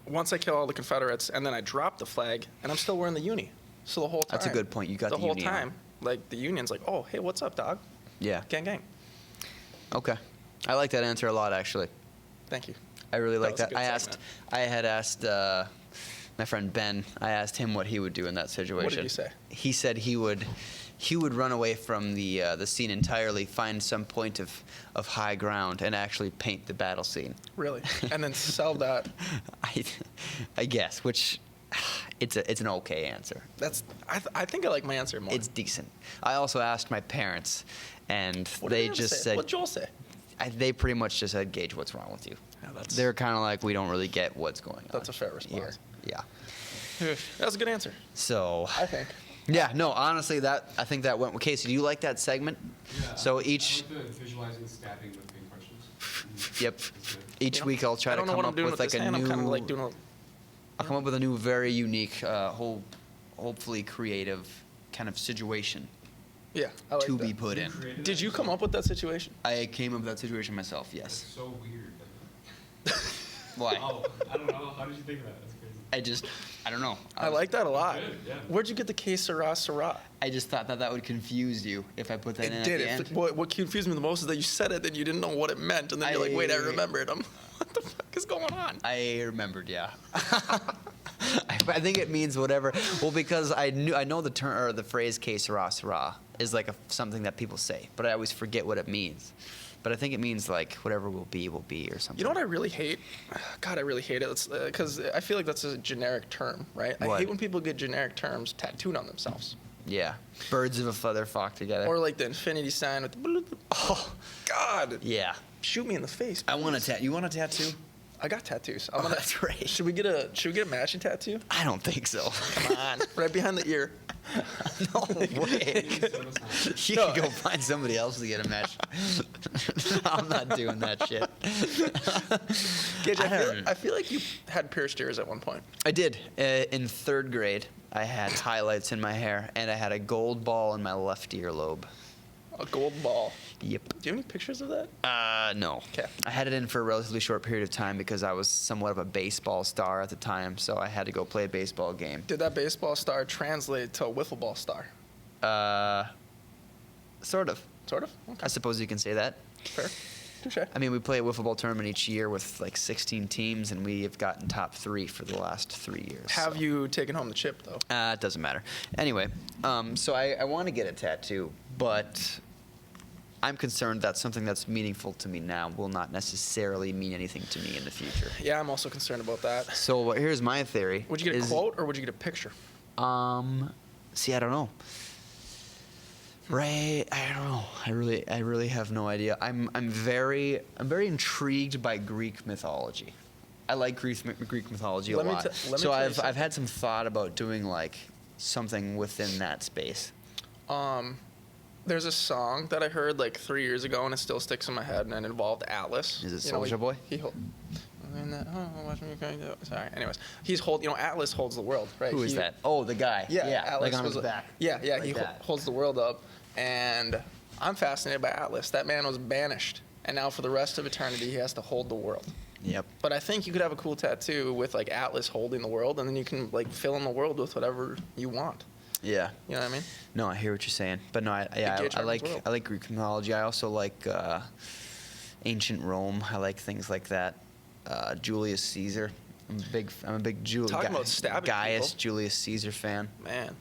Once I kill all the Confederates, and then I drop the flag, and I'm still wearing the uni. So the whole time. That's a good point. You got the whole uni on. time. Like the Union's like, oh, hey, what's up, dog? Yeah. Gang, gang. Okay. I like that answer a lot, actually. Thank you. I really like was a that. good segment. I had asked my friend Ben. I asked him what he would do in that situation. What did he say? He said he would run away from the scene entirely, find some point of high ground, and actually paint the battle scene. Really? And then sell that. I guess, which it's an okay answer. I think I like my answer more. It's decent. I also asked my parents, and What did they have to just say? said What'd Joel say? they pretty much just said, Gage, what's wrong with you? Yeah, that's They're kind of like, we don't really get what's going on. That's a fair here. response. Yeah. That's a good answer. So. I think. Yeah. No. Honestly, I think that went. Casey, do you like that segment? Yeah, So I each. like the visualizing stabbing with big questions. Yep. It's good. Each You know, week I'll try I to don't know come what I'm up doing with with like this a hand. new. I'm kind of like doing a. I'll come up with a new, very unique, hopefully creative kind of situation Yeah, I like to that. be put You in. created Did that you come yourself? up with that situation? I came up with that situation myself. That's Yes. so weird. Why? Oh, I don't know. How did you think of that? That's crazy. I don't know. I like that a lot. Good, yeah. Where'd you get the que sera sera? I just thought that would confuse you if I put that in It at did. the end. What confused me the most is that you said it and you didn't know what it meant, and then you're like, "Wait, I I- remembered." I'm, what the fuck is going on? I remembered, yeah. I think it means whatever. Well, because I know the term or the phrase "que sera sera" is like something that people say, but I always forget what it means. But I think it means like whatever will be or something. You know what I really hate? God, I really hate it. Because I feel like that's a generic term, right? I What? hate when people get generic terms tattooed on themselves. Yeah, birds of a feather flock together. Or like the infinity sign with the oh, God. Yeah, Shoot me in the face. I want a please. tattoo. You want a tattoo? I got tattoos. Oh, that's right. Should we get a matching tattoo? I don't think so. Come on. Right behind the ear. No way. Minnesota sign. You No. can go find somebody else to get a match. I'm not doing that shit. Gage, I don't- I feel like you had pierced ears at one point. I did. In third grade, I had highlights in my hair, and I had a gold ball in my left earlobe. A gold ball. Yep. Do you have any pictures of that? No. 'Kay. I had it in for a relatively short period of time because I was somewhat of a baseball star at the time, so I had to go play a baseball game. Did that baseball star translate to a wiffle ball star? Sort of. Sort of? Okay. I suppose you can say that. Fair. Touche. I mean, we play a wiffle ball tournament each year with like 16 teams, and we have gotten top 3 for the last 3 years. Have so. you taken home the chip, though? It doesn't matter. Anyway, so I want to get a tattoo, but I'm concerned that something that's meaningful to me now will not necessarily mean anything to me in the future. Yeah, I'm also concerned about that. So here's my theory. Would you get a is- quote or would you get a picture? See, I don't know. Right, I don't know. I really have no idea. I'm very intrigued by Greek mythology. I like Greek mythology a Let me lot. let me So tell you I've had some thought about doing like something within that space. There's a song that I heard like 3 years ago and it still sticks in my head and it involved Atlas. Is it You know, Soulja Boy? Sorry. Anyways, Atlas holds the world, right? Who is that? Oh, the guy. Yeah, Atlas like on was his back. Yeah, Like he that. holds the world up, and I'm fascinated by Atlas. That man was banished, and now for the rest of eternity, he has to hold the world. Yep. But I think you could have a cool tattoo with like Atlas holding the world, and then you can like fill in the world with whatever you want. Yeah. You know what I mean? No, I hear what you're saying, but no, Gage Hartman's world. I like Greek mythology. I also like ancient Rome. I like things like that. Julius Caesar. I'm a big Talking about stabbing Gaius people. Julius Caesar fan. Man,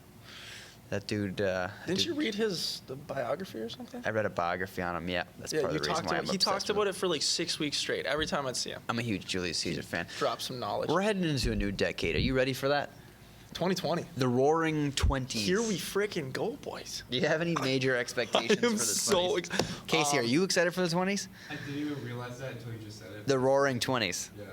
That dude. didn't you read the biography or something? I read a biography on him. Yeah, that's Yeah, part you of the reason talked why about. I'm He talked obsessed with about him. it for like 6 weeks straight. Every time I'd see him, I'm a huge Julius Caesar fan. drop some knowledge. We're heading into a new decade. Are you ready for that? 2020. The Roaring Twenties. Here we freaking go, boys. Do you have any major expectations I am for the 20s? so Casey, are you excited for the 20s? I didn't even realize that until you just said it. The Roaring 20s. Yeah.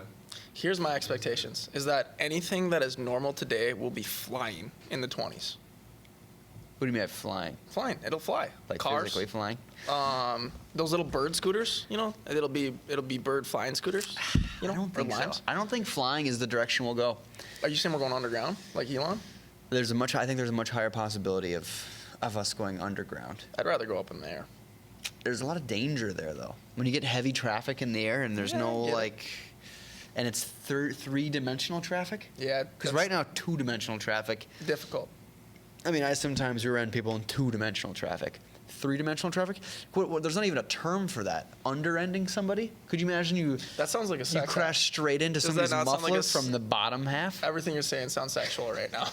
Here's my expectations: is that anything that is normal today will be flying in the 20s. What do you mean by flying? Flying, it'll fly. Like Cars, physically flying? those little bird scooters, it'll be bird flying scooters, I don't think or so. limes. I don't think flying is the direction we'll go. Are you saying we're going underground, like Elon? I think there's a much higher possibility of us going underground. I'd rather go up in the air. There's a lot of danger there, though. When you get heavy traffic in the air and there's Yeah, no I get it. like, and it's three-dimensional traffic. Yeah, Because that's right now, two-dimensional traffic. difficult. I mean, I sometimes rear end people in two-dimensional traffic. Three-dimensional traffic? There's not even a term for that. Under-ending somebody? Could you imagine you That sounds like a you sex crash straight into Does that somebody's not sound like muffler a s- from the bottom half? Everything you're saying sounds sexual right now.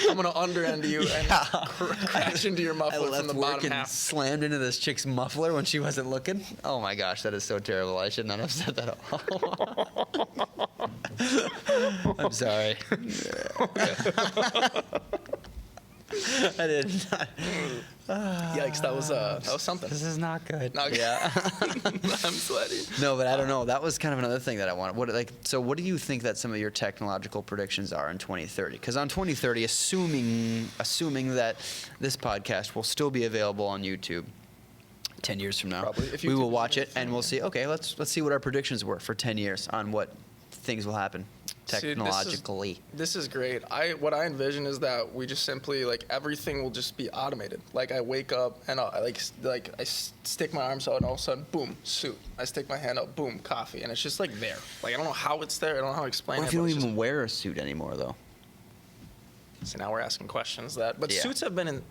I'm gonna under end you and crash into your I muffler from left the work bottom and half. slammed into this chick's muffler when she wasn't looking. Oh my gosh, that is so terrible. I should not have said that at all. I'm sorry. I did not. Yikes, that was something. This is not good. Not good. Yeah. I'm sweaty. No, but I don't know. That was kind of another thing that I wanted. So what do you think that some of your technological predictions are in 2030? Because on 2030, assuming that this podcast will still be available on YouTube 10 years from now, Probably. If we YouTube will is watch a it thing, and we'll see. Okay, let's see what our predictions were for 10 years on what things will happen technologically. This is great. What I envision is that we just simply like everything will just be automated. Like I wake up and I stick my arms out and all of a sudden, boom, suit. I stick my hand out, boom, coffee, and it's just like there. Like I don't know how it's there. I don't know how to explain What it. if you but don't it's even wear a suit anymore, though? So now we're asking questions but Yeah. suits have been in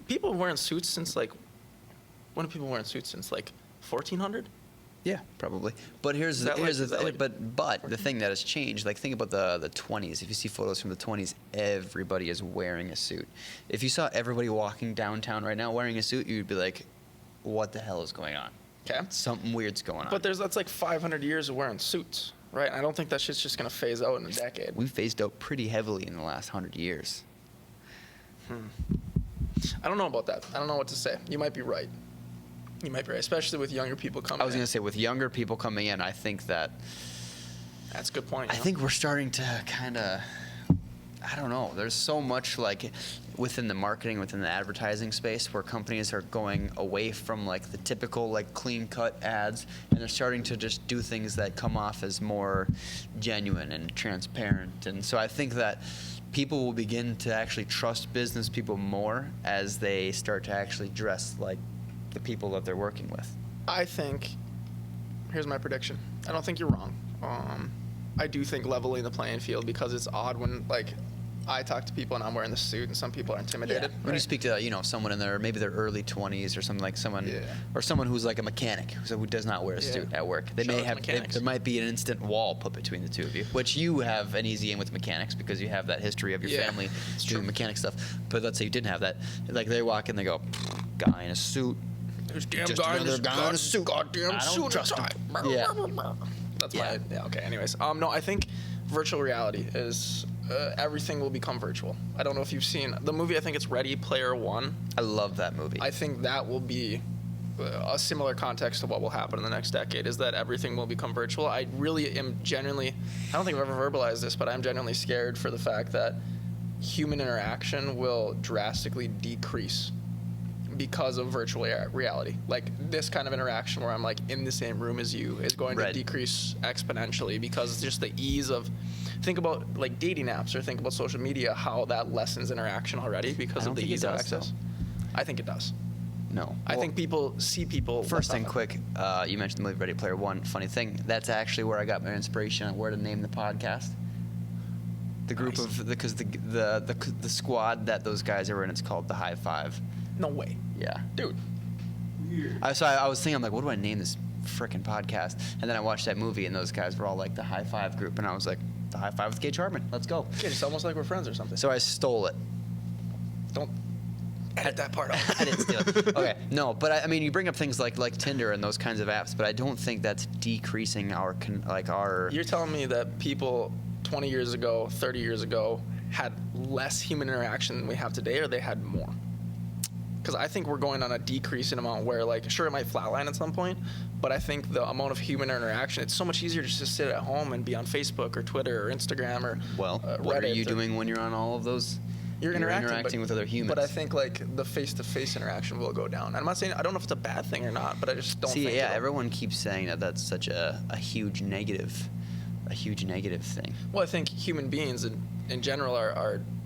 people wearing suits since like when have people wearing suits since like 1400? Yeah, probably. But here's the thing that has changed. Like think about the 20s. If you see photos from the 20s, everybody is wearing a suit. If you saw everybody walking downtown right now wearing a suit, you'd be like, "What the hell is going on? Okay. Something weird's going on." But that's like 500 years of wearing suits, right? I don't think that shit's just gonna phase out in a decade. We've phased out pretty heavily in the last 100 years. I don't know about that. I don't know what to say. You might be right. You might be right, especially with younger people coming I was in. going to say, with younger people coming in, I think that That's a good point. I think we're starting to kind of, I don't know. There's so much like within the marketing, within the advertising space, where companies are going away from like the typical like clean cut ads, and they're starting to just do things that come off as more genuine and transparent. And so I think that people will begin to actually trust business people more as they start to actually dress like the people that they're working with. I think, here's my prediction. I don't think you're wrong. I do think leveling the playing field, because it's odd when like I talk to people and I'm wearing the suit and some people are intimidated. When you speak to someone in their maybe their early 20s or something, like someone or someone who's like a mechanic who does not wear a suit at work, they Shout may out to have mechanics. there might be an instant wall put between the two of you, which you have an easy in with mechanics because you have that history of your Yeah, family it's doing true. mechanic stuff. But let's say you didn't have that, like they walk in, they go, guy in a suit. This damn Just guy in another this guy in a suit. goddamn I don't suit and trust him. tie. Yeah. That's Yeah. okay. Anyways, no, I think virtual reality is everything will become virtual. I don't know if you've seen the movie. I think it's Ready Player One. I love that movie. I think that will be a similar context to what will happen in the next decade, is that everything will become virtual. I really am genuinely, I don't think I've ever verbalized this, but I'm genuinely scared for the fact that human interaction will drastically decrease because of virtual reality. Like this kind of interaction where I'm like in the same room as you is going to decrease exponentially, because just the ease of, think about like dating apps or think about social media, how that lessens interaction already because of the ease of access. I think it does. No. I think people see people. First thing quick, you mentioned the movie Ready Player One. Funny thing, that's actually where I got my inspiration on where to name the podcast. The group of because the squad that those guys are in, it's called the High Five. No way. Yeah. Dude. Weird. I was thinking, I'm like, what do I name this frickin' podcast? And then I watched that movie, and those guys were all like the High Five group, and I was like, the High Five with Gage Hartman. Let's go. Okay, it's almost like we're friends or something. So I stole it. Don't edit that part out. I didn't steal it. Okay, no, but I mean, you bring up things like Tinder and those kinds of apps, but I don't think that's decreasing our You're telling me that people 20 years ago, 30 years ago, had less human interaction than we have today, or they had more? Because I think we're going on a decreasing amount where, like, sure, it might flatline at some point, but I think the amount of human interaction, it's so much easier just to sit at home and be on Facebook or Twitter or Instagram or what are Reddit you doing when you're on all of those? You're interacting with other humans. But I think like the face-to-face interaction will go down. And I'm not saying, I don't know if it's a bad thing or not, but I just don't think it'll. Everyone keeps saying that that's such a huge negative thing. Well, I think human beings in general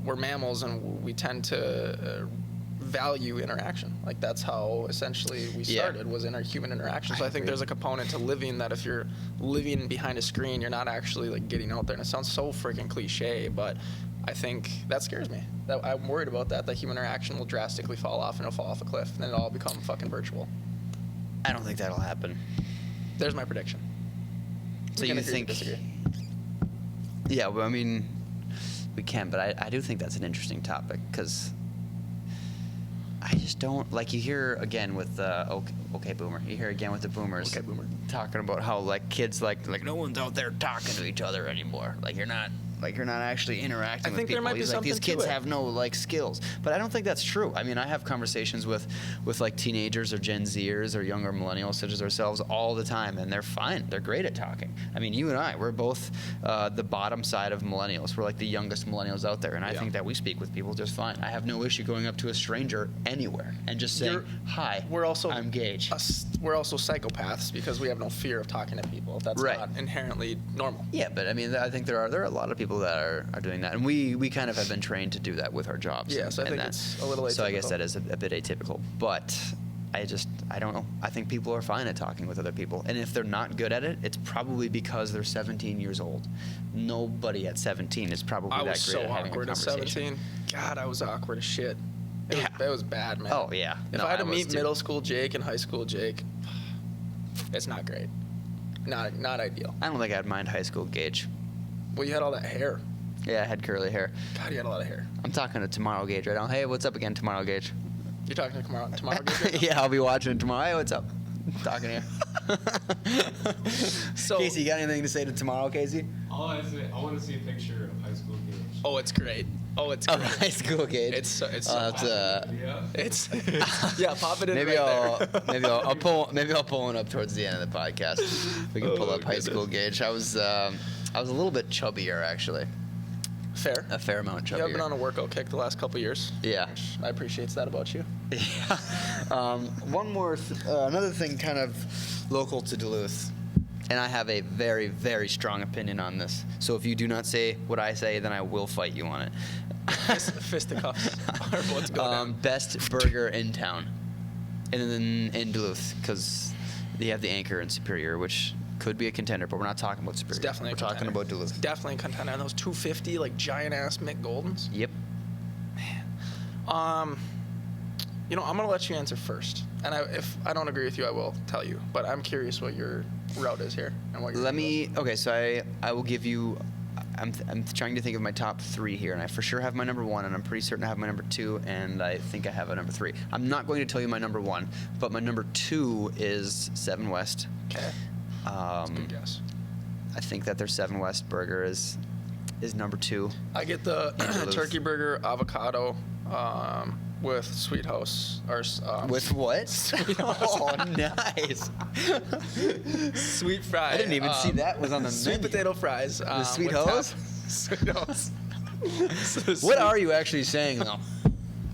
we're mammals, and we tend to value interaction. Like that's how essentially we started, was in our human interaction. So I think there's a component to living that if you're living behind a screen, you're not actually like getting out there. And it sounds so freaking cliche, but I think that scares me. That I'm worried about that human interaction will drastically fall off, and it'll fall off a cliff, and then it'll all become fucking virtual. I don't think that'll happen. There's my prediction. So you think? Disagree. Yeah, well, I mean, we can, but I do think that's an interesting topic because I just don't like. You hear again with okay boomer. You hear again with the boomers. Okay, boomer. Talking about how like kids like no one's out there talking to each other anymore. Like you're not actually interacting with think people. there might be He's like, these something to kids it. have no like skills. But I don't think that's true. I mean, I have conversations with like teenagers or Gen Zers or younger millennials such as ourselves all the time, and they're fine. They're great at talking. I mean, you and I, we're both the bottom side of millennials. We're like the youngest millennials out there, and I think that we speak with people just fine. I have no issue going up to a stranger anywhere and just saying, "Hi, I'm Gage." We're also psychopaths because we have no fear of talking to people. That's Right. not inherently normal. Yeah, but I mean, I think there are a lot of people that are doing that, and we kind of have been trained to do that with our jobs. Yeah, so I and think that. it's a little So I guess atypical. that is a bit atypical, but I don't know. I think people are fine at talking with other people, and if they're not good at it, it's probably because they're 17 years old. Nobody at 17 is probably I that was great so at having awkward a at conversation. 17. God, I was awkward as shit. Yeah. It was bad, man. Oh yeah. If No, I had to was meet too. middle school Jake and high school Jake, it's not great. Not ideal. I don't think I'd mind high school Gage. Well, you had all that hair. Yeah, I had curly hair. God, you had a lot of hair. I'm talking to Tomorrow Gage right now. Hey, what's up again, Tomorrow Gage? You're talking to tomorrow Gage, right now? Yeah, I'll be watching it tomorrow. Hey, what's up? Talking to you. So- Casey, you got anything to say to Tomorrow, Casey? All I say, I want to see a picture of high school Gage. Oh, it's great. Oh, it's Oh, great. high school Gage. It's so that's, Yeah. It's yeah, pop it in maybe right there. I'll pull one up towards the end of the podcast. We can pull Oh, up high school Gage. I was a little bit chubbier actually, Fair. a fair amount You have chubbier. been on a workout kick the last couple years. Yeah. Which I appreciate that about you. Yeah. One more, another thing, kind of local to Duluth, and I have a very, very strong opinion on this. So if you do not say what I say, then I will fight you on it. Fisticuffs are what's going on. Best burger in town, in Duluth, because they have the Anchor in Superior, which could be a contender, but we're not talking about Superior. It's definitely a we're talking contender. about Duluth. Definitely a contender. And those 250 like giant ass McGoldens. Yep. You know, I'm gonna let you answer first, and if I don't agree with you, I will tell you. But I'm curious what your route is here and what. Okay, so I will give you. I'm trying to think of my top 3 here, and I for sure have my number 1, and I'm pretty certain I have my number 2, and I think I have a number 3. I'm not going to tell you my number 1, but my number 2 is 7 West. Okay. That's a good guess. I think that their 7 West burger is number 2. I get the Duluth. turkey burger avocado with sweet house or With what? Sweet house. Oh, nice. sweet fry. I didn't even see that was on the sweet menu. potato fries. The sweet with hose? Sweet hose. What are you actually saying, though?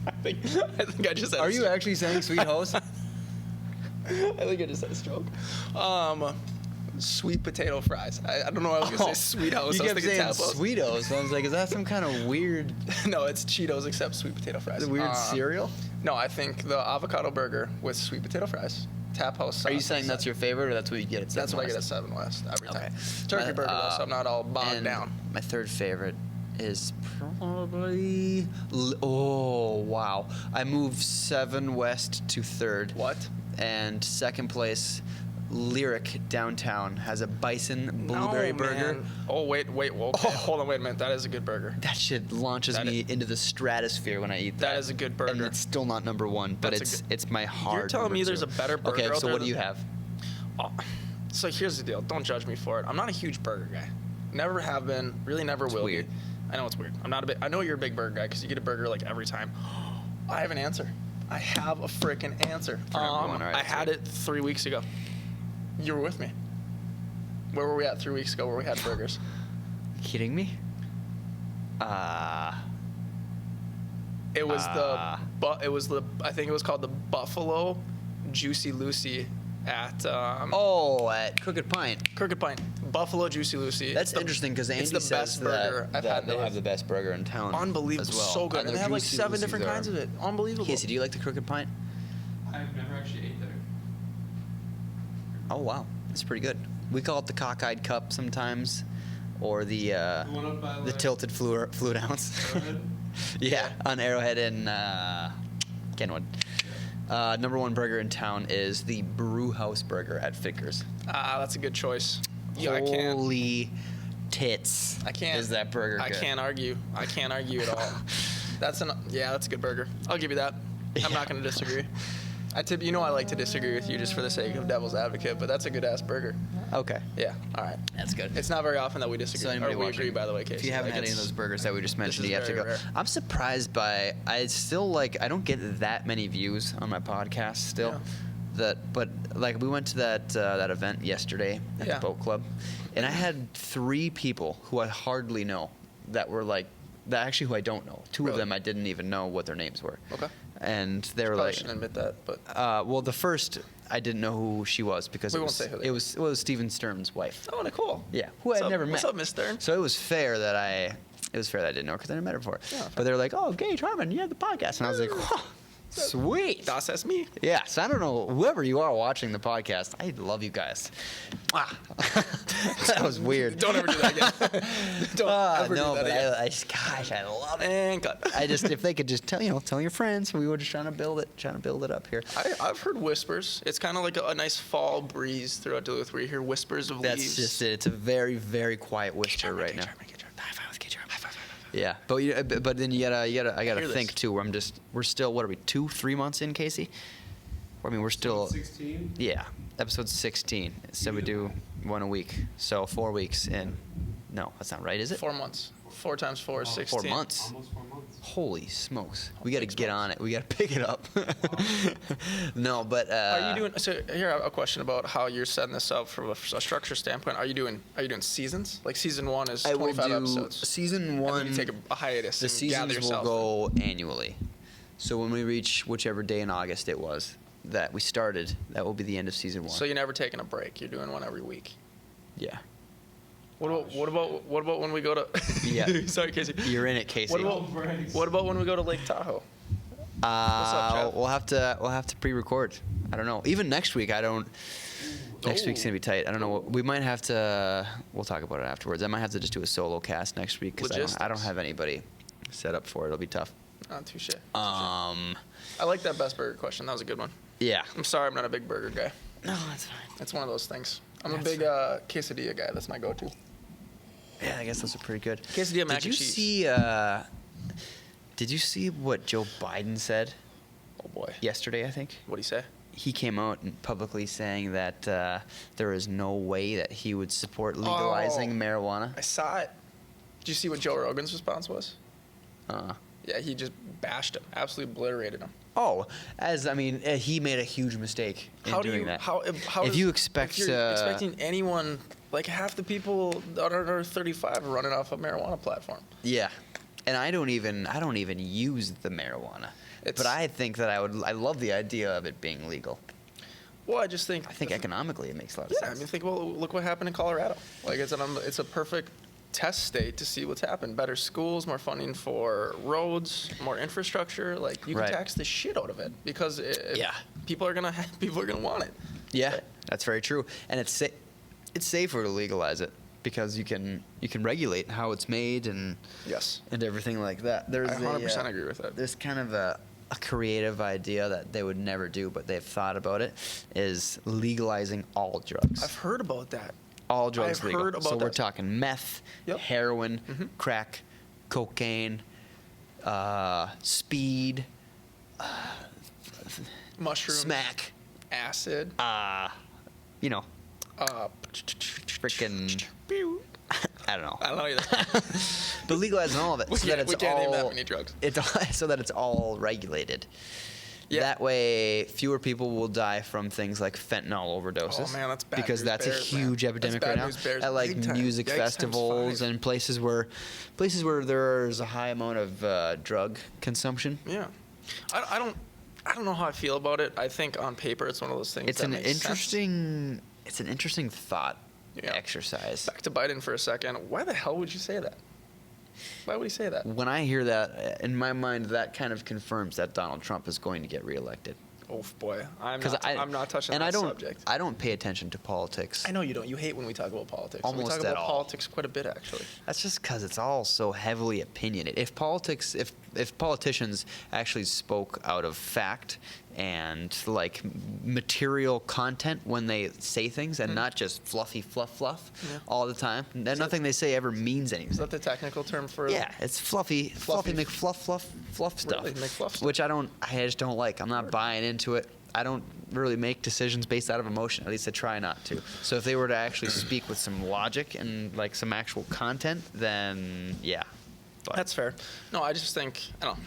I think I just had. Are a you stroke. actually saying sweet host? I think I just had a stroke. Sweet potato fries. I don't know why I was gonna say sweet house. You I was kept thinking saying tap house. Sweetos. So I was like, is that some kind of weird, No, it's Cheetos except sweet potato fries. cereal? No, I think the avocado burger with sweet potato fries. Tap house sauce. Are you saying that's your favorite, or that's what you get at 7 That's what I get at West? 7 West every time. Okay. Turkey My- burger though, so I'm not all bogged and down. My third favorite is probably. Oh wow! I moved 7 West to 3rd. What? And second place, Lyric downtown has a bison blueberry No, burger. man. Oh wait, okay. Hold on, wait a minute. That is a good burger. That shit launches That me into the stratosphere when I eat that. That is a good burger. And it's still not number 1, but That's a it's my hard. You're telling number me there's 2. a better burger Okay, out so there what do than- you have? Oh, so here's the deal. Don't judge me for it. I'm not a huge burger guy. Never have been. Really never will weird. be. I know it's weird. I'm not a big. I know you're a big burger guy because you get a burger like every time. I have an answer. I have a freaking answer. For number 1, all right, I let's had hear it 3 weeks ago. You were with me. Where were we at 3 weeks ago where we had burgers? Kidding me? It was I think it was called the Buffalo Juicy Lucy at At Crooked Pint. Crooked Pint. Buffalo Juicy Lucy. That's It's the- interesting because Andy it's the says best burger that, I've that had in they my have the life. best burger in town. Unbelievable. as well. So good. And they have like Juicy 7 Lucy's different are- kinds of it. Unbelievable. Casey, do you like the Crooked Pint? I've never actually ate there. Oh wow, that's pretty good. We call it the cockeyed cup sometimes, or the The one up by, the like, tilted fluid ounce. Arrowhead? Yeah, on Arrowhead and Kenwood. Number 1 burger in town is the Brew House Burger at Fickers. That's a good choice. Yeah, I can't. Holy tits. I can't. Is that burger I good? can't argue. I can't argue at all. That's a good burger. I'll give you that. I'm not going to disagree. You know I like to disagree with you just for the sake of devil's advocate, but that's a good ass burger. Okay. Yeah. All right. That's good. It's not very often that we disagree. So anybody or we watching, agree, by the way, Casey. if you haven't Like, had any of those burgers that we just mentioned, is you have to very go. rare. I'm surprised by. I still I don't get that many views on my podcast still. Yeah. But like we went to that event yesterday at Yeah. the boat club, and I had 3 people who I hardly know that were like that actually who I don't know. 2 of Really? them I didn't even know what their names were. Okay. And they were Probably like, shouldn't admit that, but well, the first I didn't know who she was because We it won't was say who they it was Steven Stern's wife. oh, Nicole. Yeah, who I'd never met. What's up, Miss Stern? So it was fair that I didn't know her because I never met her before. Yeah, fair. But they were like, "Oh, Gage Harmon, you have the podcast," and I was like, "Whoa, sweet." That's me. Yeah, so I don't know whoever you are watching the podcast. I love you guys. That was weird. Don't ever do that again. Don't ever no, do that but again. gosh, I love it. And cut. I just if they could just tell your friends. We were just trying to build it up here. I've heard whispers. It's kind of like a nice fall breeze throughout Duluth where you hear whispers of That's leaves. just it. It's a very, very quiet whisper right now. High five with Gage Harmon. High five. Yeah, but then I gotta Hear think this. too. We're still what are we 2-3 months in, Casey? I mean we're still 16. yeah, episode 16. So we do one a week, so 4 weeks in. No, that's not right, is it? 4 months. 4 times 4 is 16. 4 months. Almost 4 months. Holy smokes, we got to Big get smokes. on it. We got to pick it up. No, but Are you doing so? Here, I have a question about how you're setting this up from a structure standpoint. Are you doing seasons? Like season 1 is I will 25 do episodes. season And then 1. you take a hiatus. The and gather seasons will yourself. go annually. So when we reach whichever day in August it was that we started, that will be the end of season 1. So you're never taking a break. You're doing one every week. Yeah. What about when we go to? Yeah. Sorry, Casey. You're in it, Casey. What about when we go to Lake Tahoe? up, Jeff? We'll have to pre-record. I don't know. Even next week, I don't. Next week's gonna be tight. I don't know. We might have to. We'll talk about it afterwards. I might have to just do a solo cast next week because I don't Logistics. have anybody set up for it. It'll be tough. Touche. Uh, I like that best burger question. That was a good one. Yeah. I'm sorry, I'm not a big burger guy. No, that's fine. It's one of those things. I'm a That's big quesadilla guy. That's my go-to. Yeah, I guess those are pretty good. Quesadilla mac and cheese. Did you see what Joe Biden said Oh boy. yesterday? I think What'd he say? he came out and publicly saying that there is no way that he would support legalizing marijuana. I saw it. Did you see what Joe Rogan's response was? Uh, Yeah, he just bashed him, absolutely obliterated him. he made a huge mistake in doing that. How if does- you expect, if you're expecting anyone, like half the people that are 35 are running off a marijuana platform. Yeah, and I don't even use the marijuana, but I think that I love the idea of it being legal. Well, I just think. I think economically it makes a lot of Yeah, I sense. mean, look what happened in Colorado. Like it's a perfect test state to see what's happened. Better schools, more funding for roads, more infrastructure. Like you can Right. tax the shit out of it because Yeah. people are gonna want it. Yeah, that's very true, and it's safer to legalize it because you can regulate how it's made and Yes. everything like that. There's I 100% agree with that. There's kind of a creative idea that they would never do, but they've thought about it, is legalizing all drugs. I've heard about that. All drugs I've legal. heard about so we're that. talking meth, Yep. heroin, Mhm. crack, cocaine, speed, Mushrooms, smack, acid. you know, Uh, freaking, I don't know. I don't know either. But legalizing all of it, We so that can't it's name all that many drugs. so that it's all regulated. Yeah. That way, fewer people will die from things like fentanyl overdoses. Oh, man, that's bad because news that's a bears, man. huge That's epidemic bad right now. news bears At like big time. music Yikes times festivals 5. and places where there's a high amount of drug consumption. Yeah, I don't know how I feel about it. I think on paper it's one of those things. It's that an makes sense. interesting thought Yeah. exercise. Back to Biden for a second. Why the hell would you say that? Why would he say that? When I hear that, in my mind, that kind of confirms that Donald Trump is going to get reelected. Oh boy, I'm Because not touching and that I don't, subject. I don't pay attention to politics. I know you don't. You hate when we talk about politics. We Almost talk at about all. politics quite a bit, actually. That's just because it's all so heavily opinionated. If if politicians actually spoke out of fact and like material content when they say things and not just fluffy fluff Yeah. all the time, then nothing they say ever means anything. Is that the technical term for? Yeah, it's fluffy McFluff stuff, Really, McFluff stuff. which I just don't like. I'm not buying into it. I don't really make decisions based out of emotion. At least I try not to. So if they were to actually speak with some logic and like some actual content, then yeah. But That's fair. No, I just think I don't know.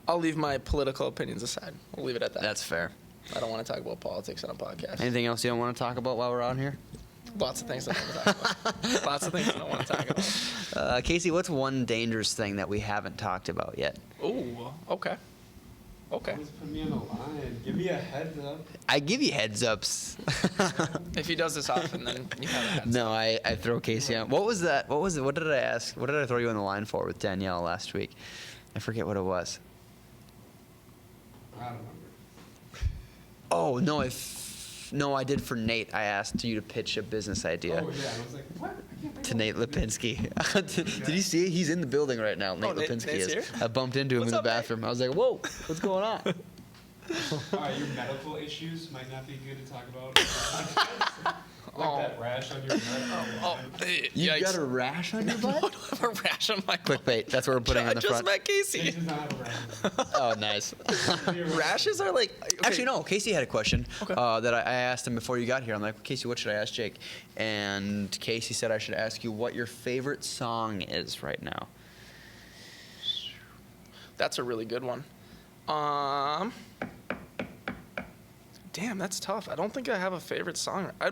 I'll leave my political opinions aside. We'll leave it at that. that's fair. I don't want to talk about politics on a podcast. Anything else you don't want to talk about while we're on here? Lots of things I don't want to talk about. Lots of things I don't want to talk about. Casey, what's one dangerous thing that we haven't talked about yet? Ooh, okay. Okay. Just put me on the line. Give me a heads up. I give you heads ups. If he does this often, then you have a heads No, I throw Casey on. What was that? What was it? What did I ask? What did I throw you on the line for with Danielle last week? I forget what it was. I don't remember. Oh no, I did for Nate. I asked you to pitch a business idea Oh yeah, I was like, what? I can't think to of Nate it. Did you see it? He's in the building right now. Nate Nate's Lipinski here? is. I bumped into him What's in the up, Nate? bathroom. I was like, whoa, what's going on? Your medical issues might not be good to talk about. Like Oh. that rash on your butt. Oh, You yikes. got a rash on your I butt? don't have a rash on my Clickbait. That's what we're putting I on the just front. met Casey. Casey does not have a rash. Oh, nice. Rashes are like okay. Actually, no. Casey had a question Okay. that I asked him before you got here. I'm like, Casey, what should I ask Jake? And Casey said I should ask you what your favorite song is right now. That's a really good one. Damn, that's tough. I don't think I have a favorite song. I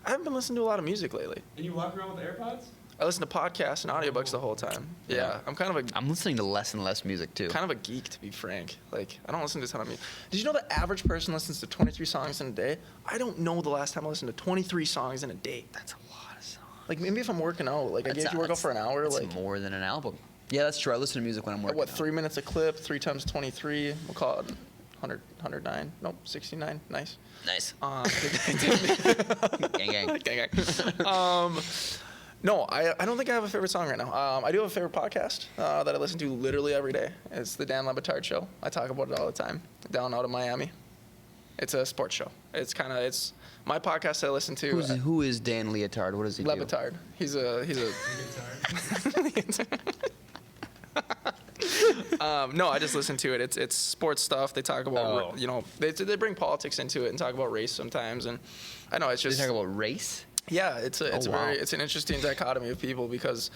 haven't been listening to a lot of music lately. And you walk around with AirPods? I listen to podcasts and audiobooks the whole time. Yeah, I'm kind of a I'm listening to less and less music too. kind of a geek, to be frank. Like, I don't listen to a ton of music. Did you know the average person listens to 23 songs in a day? I don't know the last time I listened to 23 songs in a day. That's a lot of songs. Like, maybe if I'm working out, like, I That's- guess you work out for an hour, that's like, more than an album. Yeah, that's true. I listen to music when I'm working. what, out. 3 minutes a clip, 3 times 23, we'll call it 100, 109, nope, 69, nice. Nice. Gang, Gang, gang. gang. No, I don't think I have a favorite song right now. I do have a favorite podcast that I listen to literally every day. It's the Dan Le Batard Show. I talk about it all the time. Down out of Miami. It's a sports show. It's my podcast I listen to. Who is Dan Leotard? What does he Le do? Batard. He's a no, I just listen to it. It's sports stuff. They talk about they bring politics into it and talk about race sometimes. And I know it's They just talk about race. yeah, it's wow. an interesting dichotomy of people because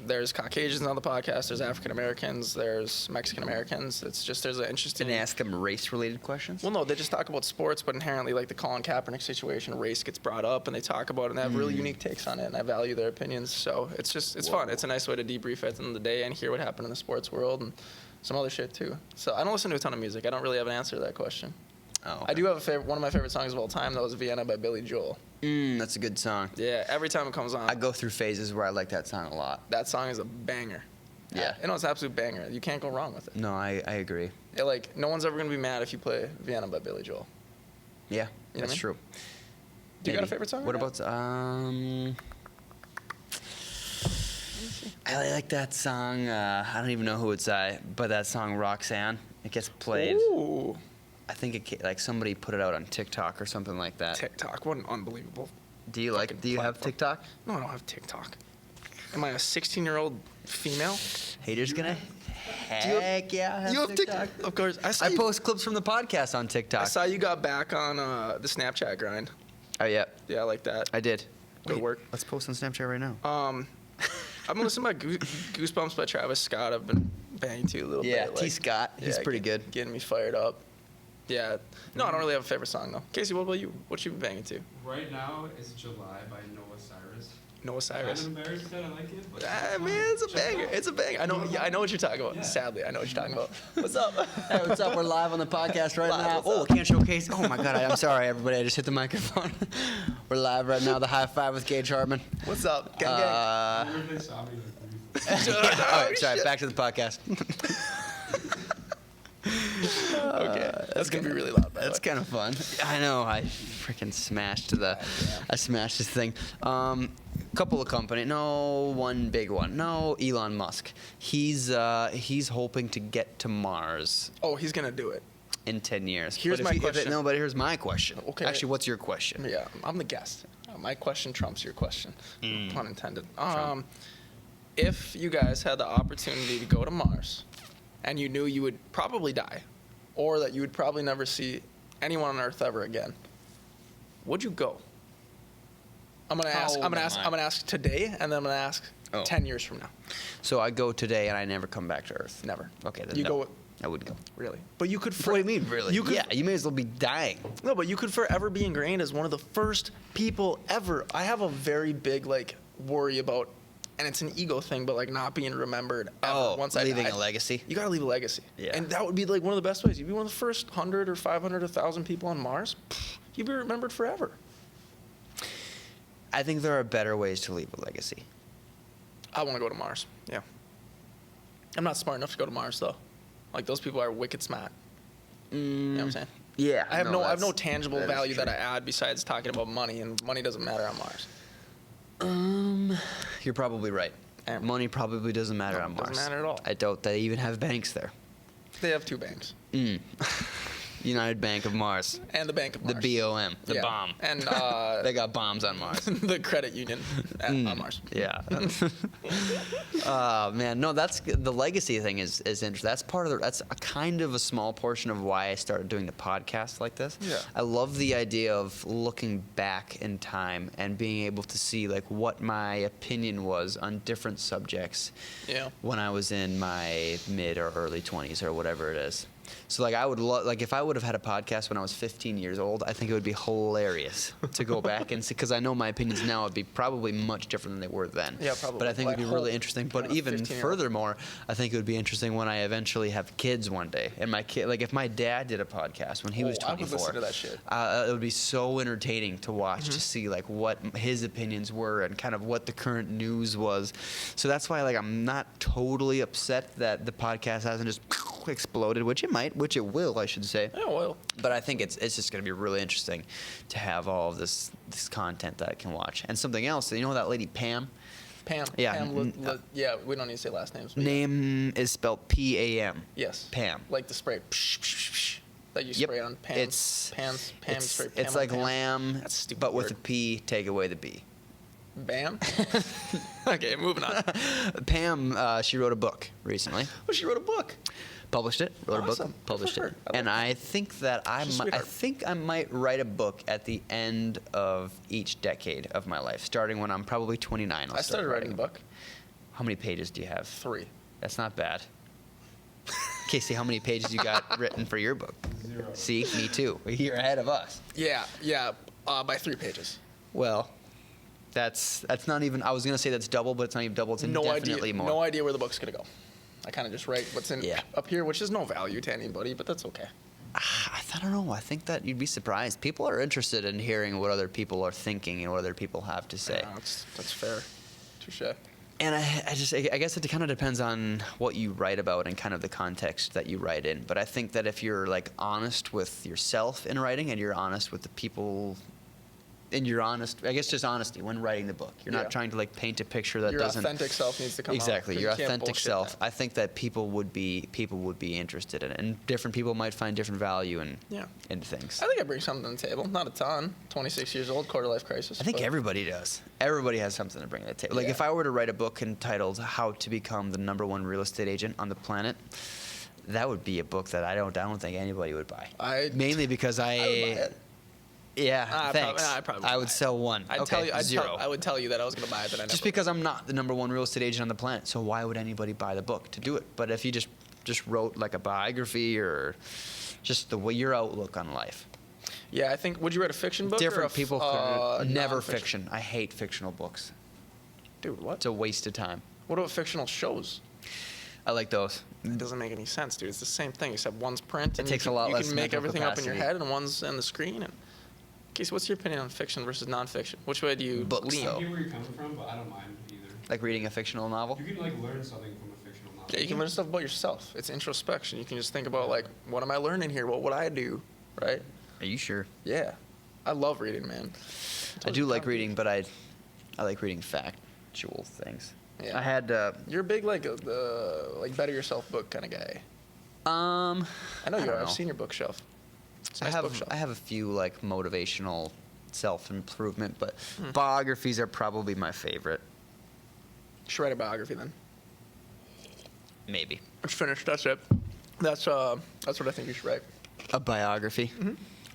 there's Caucasians on the podcast, there's African Americans, there's Mexican Americans. It's just there's an interesting. Didn't ask them race-related questions. Well, no, they just talk about sports, but inherently, like the Colin Kaepernick situation, race gets brought up, and they talk about it, and they have really unique takes on it, and I value their opinions. So it's fun. It's a nice way to debrief at the end of the day and hear what happened in the sports world and some other shit too. So I don't listen to a ton of music. I don't really have an answer to that question. Oh, I do have a favorite. One of my favorite songs of all time, though, is "Vienna" by Billy Joel. That's a good song. Yeah, every time it comes on, I go through phases where I like that song a lot. that song is a banger. Yeah. You know, it's an absolute banger. You can't go wrong with it. No, I agree. Yeah, like, no one's ever going to be mad if you play Vienna by Billy Joel. Yeah, You know what that's I mean? true. Do you got a Maybe. favorite song? What right now? about I like that song. I don't even know who it's but that song Roxanne. It gets played. Ooh, I think like somebody put it out on TikTok or something like that. TikTok. What an unbelievable. Do you fucking have platform. TikTok? No, I don't have TikTok. Am I a 16-year-old female? Haters gonna. you have- Heck yeah, I have You have TikTok. Of course. I post clips from the podcast on I TikTok. saw you got back on the Snapchat grind. Oh yeah, Yeah, I like that. I did. Good work. Let's post on Snapchat right now. I've been listening to Goosebumps by Travis Scott. I've been banging to a little Yeah, bit. T. Scott. He's pretty good. Getting me fired up. Yeah. No, I don't really have a favorite song, though. Casey, what about you? What you been banging to? Right now, it's July by Noah Cyrus. Noah Cyrus. Kind of embarrassed that I like it, but Ah, man, it's a check it banger. out. It's a banger. I know. Yeah, I know what you're talking about. Yeah. Sadly, I know what you're talking about. What's up? Hey, what's up? We're live on the podcast right Live, now. what's Oh, up? can't showcase. Oh my God, I'm sorry, everybody. I just hit the microphone. We're live right now. The high five with Gage Hartman. What's up? Gang, gang. I wonder if they saw me like briefly. All right, Oh, sorry. shit. Back to the podcast. Okay, that's gonna be really loud. By the That's way. kind of fun. I know. I freaking smashed I smashed this thing. Couple of company. No, one big one. No, Elon Musk. He's hoping to get to Mars Oh, he's gonna do it. in 10 years. Here's But my question. No, but here's my question. Okay. Actually, what's your question? Yeah, I'm the guest. My question trumps your question. Pun intended. Trump. If you guys had the opportunity to go to Mars, and you knew you would probably die, or that you would probably never see anyone on Earth ever again, would you go? I'm gonna ask. How I'm gonna old ask. am I? I'm gonna ask today, and then I'm gonna ask Oh. 10 years from now. So I go today and I never come back to Earth. Never. Okay, then You no. go. I wouldn't go. Really? But you could. What do you mean, really? You could, Yeah, you may as well be dying. No, but you could forever be ingrained as one of the first people ever. I have a very big worry about, and it's an ego thing, but not being remembered ever once I leaving died. a legacy. You gotta leave a legacy. Yeah. And that would be one of the best ways. You'd be one of the first 100 or 500 or 1,000 people on Mars. You'd be remembered forever. I think there are better ways to leave a legacy. I want to go to Mars. Yeah. I'm not smart enough to go to Mars though. Those people are wicked smart. You know what I'm saying? Yeah. I have no tangible that is value that true. I add besides talking about money, and money doesn't matter on Mars. You're probably right. And- Money probably doesn't matter No, on it Mars. doesn't matter at all. I doubt they even have banks there. They have 2 banks. United Bank of Mars. And the Bank of The Mars. BOM. The Yeah. bomb. And They got bombs on Mars. the credit union on Mars. Yeah. Man, no, that's the legacy thing is interesting. That's part of that's a kind of a small portion of why I started doing the podcast like this. Yeah. I love the idea of looking back in time and being able to see what my opinion was on different subjects Yeah. when I was in my mid or early 20s or whatever it is. So I would if I would have had a podcast when I was 15 years old, I think it would be hilarious to go back and see, because I know my opinions now would be probably much different than they were then. Yeah, probably. But I think Well, it'd be I really hope interesting. you're But not a even 15-year-old. furthermore, I think it would be interesting when I eventually have kids one day. And my kid, if my dad did a podcast when he was Oh, I would 24, listen to that shit. it would be so entertaining to watch to see what his opinions were and kind of what the current news was. So that's why I'm not totally upset that the podcast hasn't just exploded, which it will, I should say. Yeah, well. But I think it's just going to be really interesting to have all of this content that I can watch. And something else, you know that lady Pam? Pam. Yeah, Pam, yeah, we don't need to say last names. But Name is spelled P-A-M. Yes. Pam. Like the spray. Psh, psh, psh, that you Yep. spray on pans. Pam spray. Pam It's on like Pam. lamb, That's a stupid but with word. a P, take away the B. Bam. Okay, moving on. Pam, she wrote a book recently. Well, she wrote a book. Published it, wrote a Awesome. book, published Good for it, her. I and like I think that She's a sweetheart. I might write a book at the end of each decade of my life, starting when I'm probably 29. I started writing a book. How many pages do you have? 3. That's not bad. Casey, how many pages you got written for your book? 0. See, me too. You're ahead of us. Yeah, by 3 pages. Well, that's not even. I was gonna say that's double, but it's not even double. It's indefinitely more. No idea where the book's gonna go. I kind of just write what's in Yeah. up here, which is no value to anybody, but that's okay. I don't know. I think that you'd be surprised. People are interested in hearing what other people are thinking and what other people have to say. That's fair. Touche. And I guess it kind of depends on what you write about and kind of the context that you write in. But I think that if you're honest with yourself in writing and you're honest with the people, and you're honest, I guess just honesty when writing the book. You're Yeah. not trying to paint a picture that Your doesn't. authentic self needs to come out. Exactly, 'cause your you can't authentic bullshit self. that. I think that people would be interested in it, and different people might find different value in Yeah. things. I think I bring something to the table. Not a ton. 26 years old, quarter life crisis. I think but everybody does. Everybody has something to bring to the table. Yeah. If I were to write a book entitled "How to Become the #1 Real Estate Agent on the Planet," that would be a book that I don't think anybody would buy. Mainly because I would buy it. Yeah, thanks. I probably I would would buy it. sell one. I'd Okay, tell you, zero. I would tell you that I was going to buy it, but I never. Just because I'm not the #1 real estate agent on the planet, so why would anybody buy the book to do it? But if you just wrote a biography or just the way your outlook on life. Yeah, I think. Would you write a fiction book? Different or people a never nonfiction? fiction. I hate fictional books. Dude, what? It's a waste of time. What about fictional shows? I like those. It doesn't make any sense, dude. It's the same thing, except one's print. And takes you a lot can, less You can make mental everything up in your capacity. head, and one's on the screen. And Casey, what's your opinion on fiction versus nonfiction? Which way do you Books, lean? though. I get where you're coming from, but I don't mind either. Like reading a fictional novel. You can learn something from a fictional novel. Yeah, you can learn stuff about yourself. It's introspection. You can just think about what am I learning here? What would I do? Right? Are you sure? Yeah. I love reading, man. I do like reading, but I I like reading factual things. Yeah. I had You're a big like better yourself book kind of guy. I know you don't are. I've know. seen your bookshelf. It's a I nice bookshelf. have a few like motivational self-improvement, but biographies are probably my favorite. You should write a biography then. Maybe It's finished. That's it. That's what I think you should write. a biography.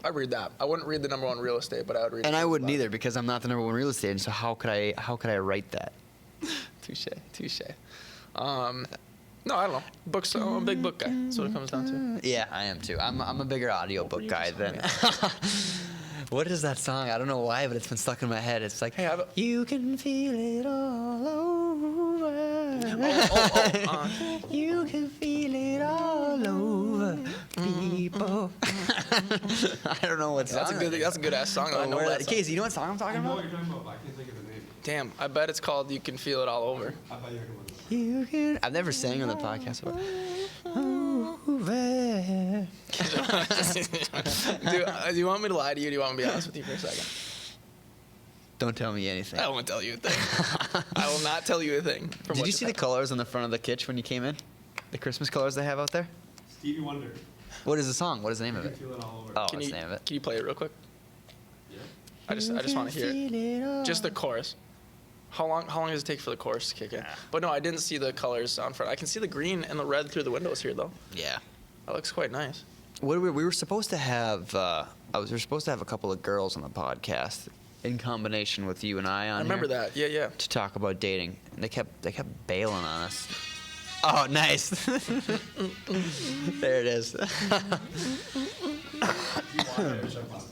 I'd read that. I wouldn't read the number 1 real estate, but I would read. And I James wouldn't Bond. either because I'm not the number 1 real estate agent. So how could I write that? Touche. No, I don't know. Books. I'm a big book guy. That's what it comes down to. Yeah, I am too. I'm a bigger audiobook guy than. What is that song? I don't know why, but it's been stuck in my head. It's like, Hey, I've- you can feel it all over. You can feel it all over, people. I don't know what song. That's a good ass song. I know that song. Casey, you know what song I'm I talking know about? what you're talking about, but I can't think of the name. Damn, I bet it's called "You Can Feel It All Over." I thought you were going to You can. I've never sang on the podcast. But over. Do you want me to lie to you? Or do you want me to be honest with you for a second? Don't tell me anything. I won't tell you a thing. I will not tell you a thing. Did you see the colors on the front of the kitchen when you came in? The Christmas colors they have out there? Stevie Wonder. What is the song? What is the name You of can it? feel it all over. Oh, Can what's you, the name of it? can you play it real quick? Yeah. I just want to hear it. Just the chorus. How long does it take for the chorus to kick in? But no, I didn't see the colors on front. I can see the green and the red through the windows here though. Yeah. That looks quite nice. We were supposed to have. We were supposed to have a couple of girls on the podcast in combination with you and I on. I remember here that. Yeah. to talk about dating. And they kept bailing on us. Oh, nice. There it is. You want it or shut up?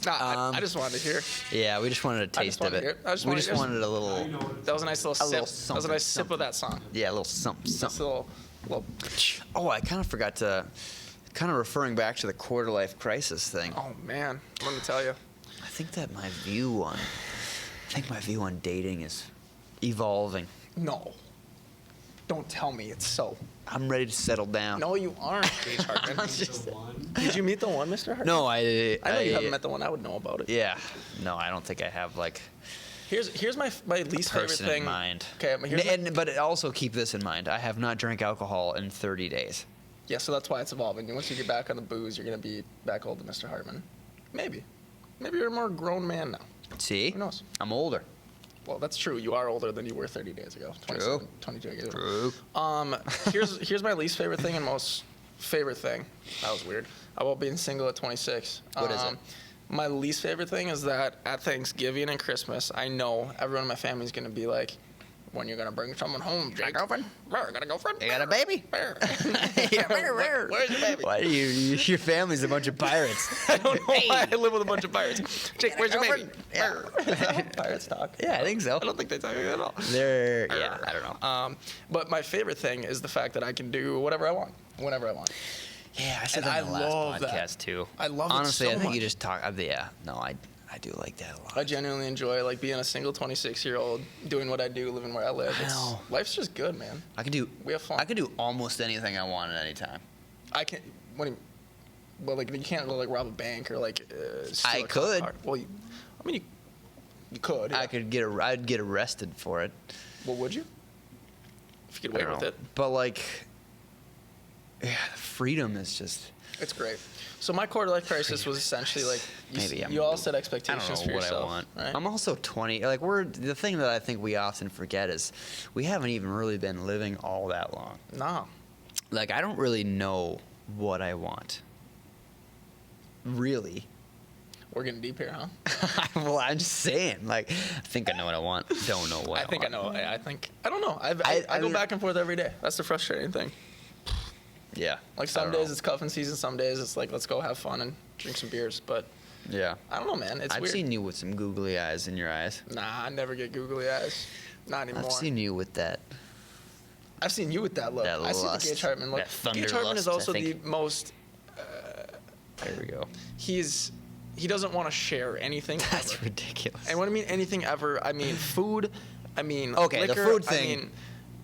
Nah, I just wanted to hear. Yeah, we just wanted a I just taste of wanted to hear it. it. I just We wanted just to- wanted a Now little. you know what it's That was a nice little A sip. little That was a nice something, sip of that song. Yeah, a little something. Nice Something. little. Oh, I kind of forgot to. Kind of referring back to the quarter life crisis thing. Oh man, let me tell you. I think that my view on dating is evolving. No. Don't tell me it's so. I'm ready to settle down. No, you aren't, Gage Hartman. The one. Did you meet the one, Mr. Hartman? No, I know you haven't met the one. I would know about it. Yeah. No, I don't think I have like Here's my least favorite person thing. in mind. Okay, but here's But also keep this in mind. I have not drank alcohol in 30 days. yeah, so that's why it's evolving. Once you get back on the booze, you're gonna be back old to Mr. Hartman. Maybe you're a more grown man now. See? Who knows? I'm older. Well, that's true. You are older than you were 30 days ago. 22 days ago. True. Here's my least favorite thing and most favorite thing. That was weird. About being single at 26. What is it? My least favorite thing is that at Thanksgiving and Christmas, I know everyone in my family is gonna be like, "When you're gonna bring someone home, Jake? Girlfriend? Where? Got a girlfriend? You got a baby? Where? Where? Where's your baby? Why do your family's a bunch of pirates? I don't know why I live with a bunch of pirates. Jake, where's your baby? Yeah. Where? Is that how pirates talk? Yeah, I think so. I don't think they talk like that at all. Yeah, I don't know. But my favorite thing is the fact that I can do whatever I want, whenever I want. Yeah, I said And that in the I last love that. podcast too. I love it Honestly, so I think much. you just talk. Yeah, no, I do like that a lot. I genuinely enjoy like being a single 26-year-old, doing what I do, living where I live. I know. Life's just good, man. I can do. We have fun. I can do almost anything I want at any time. I can. What do you? Well, like you can't go like rob a bank or like. Steal I a cop could. car. Well, you could. Yeah. I could get. I'd get arrested for it. Well, would you? If you could I get away don't with know. it. But like, yeah, the freedom is just. It's great. So my quarter life crisis was essentially like you all set I expectations don't know for what yourself. I want. Right? I'm also 20. Like the thing that I think we often forget is we haven't even really been living all that long. Nah. Like I don't really know what I want. Really. We're getting deep here, huh? Well, I'm just saying. Like, I think I know what I want. Don't know what I I think I want. know. I don't know. I go mean- back and forth every day. That's the frustrating thing. Yeah. Like I some don't days know. it's cuffing season, some days it's like let's go have fun and drink some beers. But Yeah. I don't know, man. It's I've weird. seen you with some googly eyes in your eyes. Nah, I never get googly eyes. Not anymore. I've seen you with that. I've seen you with that look. That I see the lust. Gage Hartman look. That thunder Gage Hartman is lust, also I the think. most. There we go. He doesn't want to share anything. That's ever. ridiculous. And when I mean anything ever, I mean food. I mean Okay, the liquor, food I thing, mean,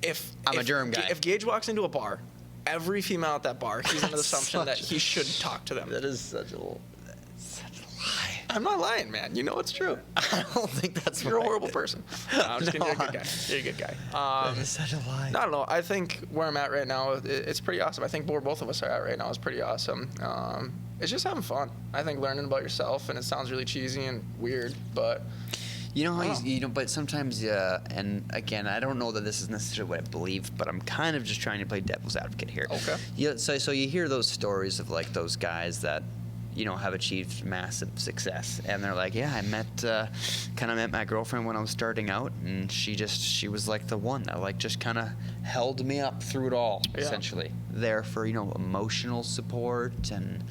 if I'm a if germ guy. If Gage walks into a bar, every female at that bar, he's under the That's assumption that such- he should talk to them. That is such a lie. I'm not lying, man. You know it's true. I don't think that's You're a right. horrible person. No, I'm just kidding. No, You're a good guy. You're a good guy. That is such a lie. I don't know. I think where I'm at right now, it's pretty awesome. I think where both of us are at right now is pretty awesome. It's just having fun. I think learning about yourself, and it sounds really cheesy and weird, but You know how I don't know. you know, but sometimes, and again, I don't know that this is necessarily what I believe, but I'm kind of just trying to play devil's advocate here. Okay. Yeah. So you hear those stories of like those guys that, have achieved massive success, and they're like, yeah, I kind of met my girlfriend when I was starting out, and she was like the one that like just kind of held me up through it all, Yeah. essentially. There for emotional support and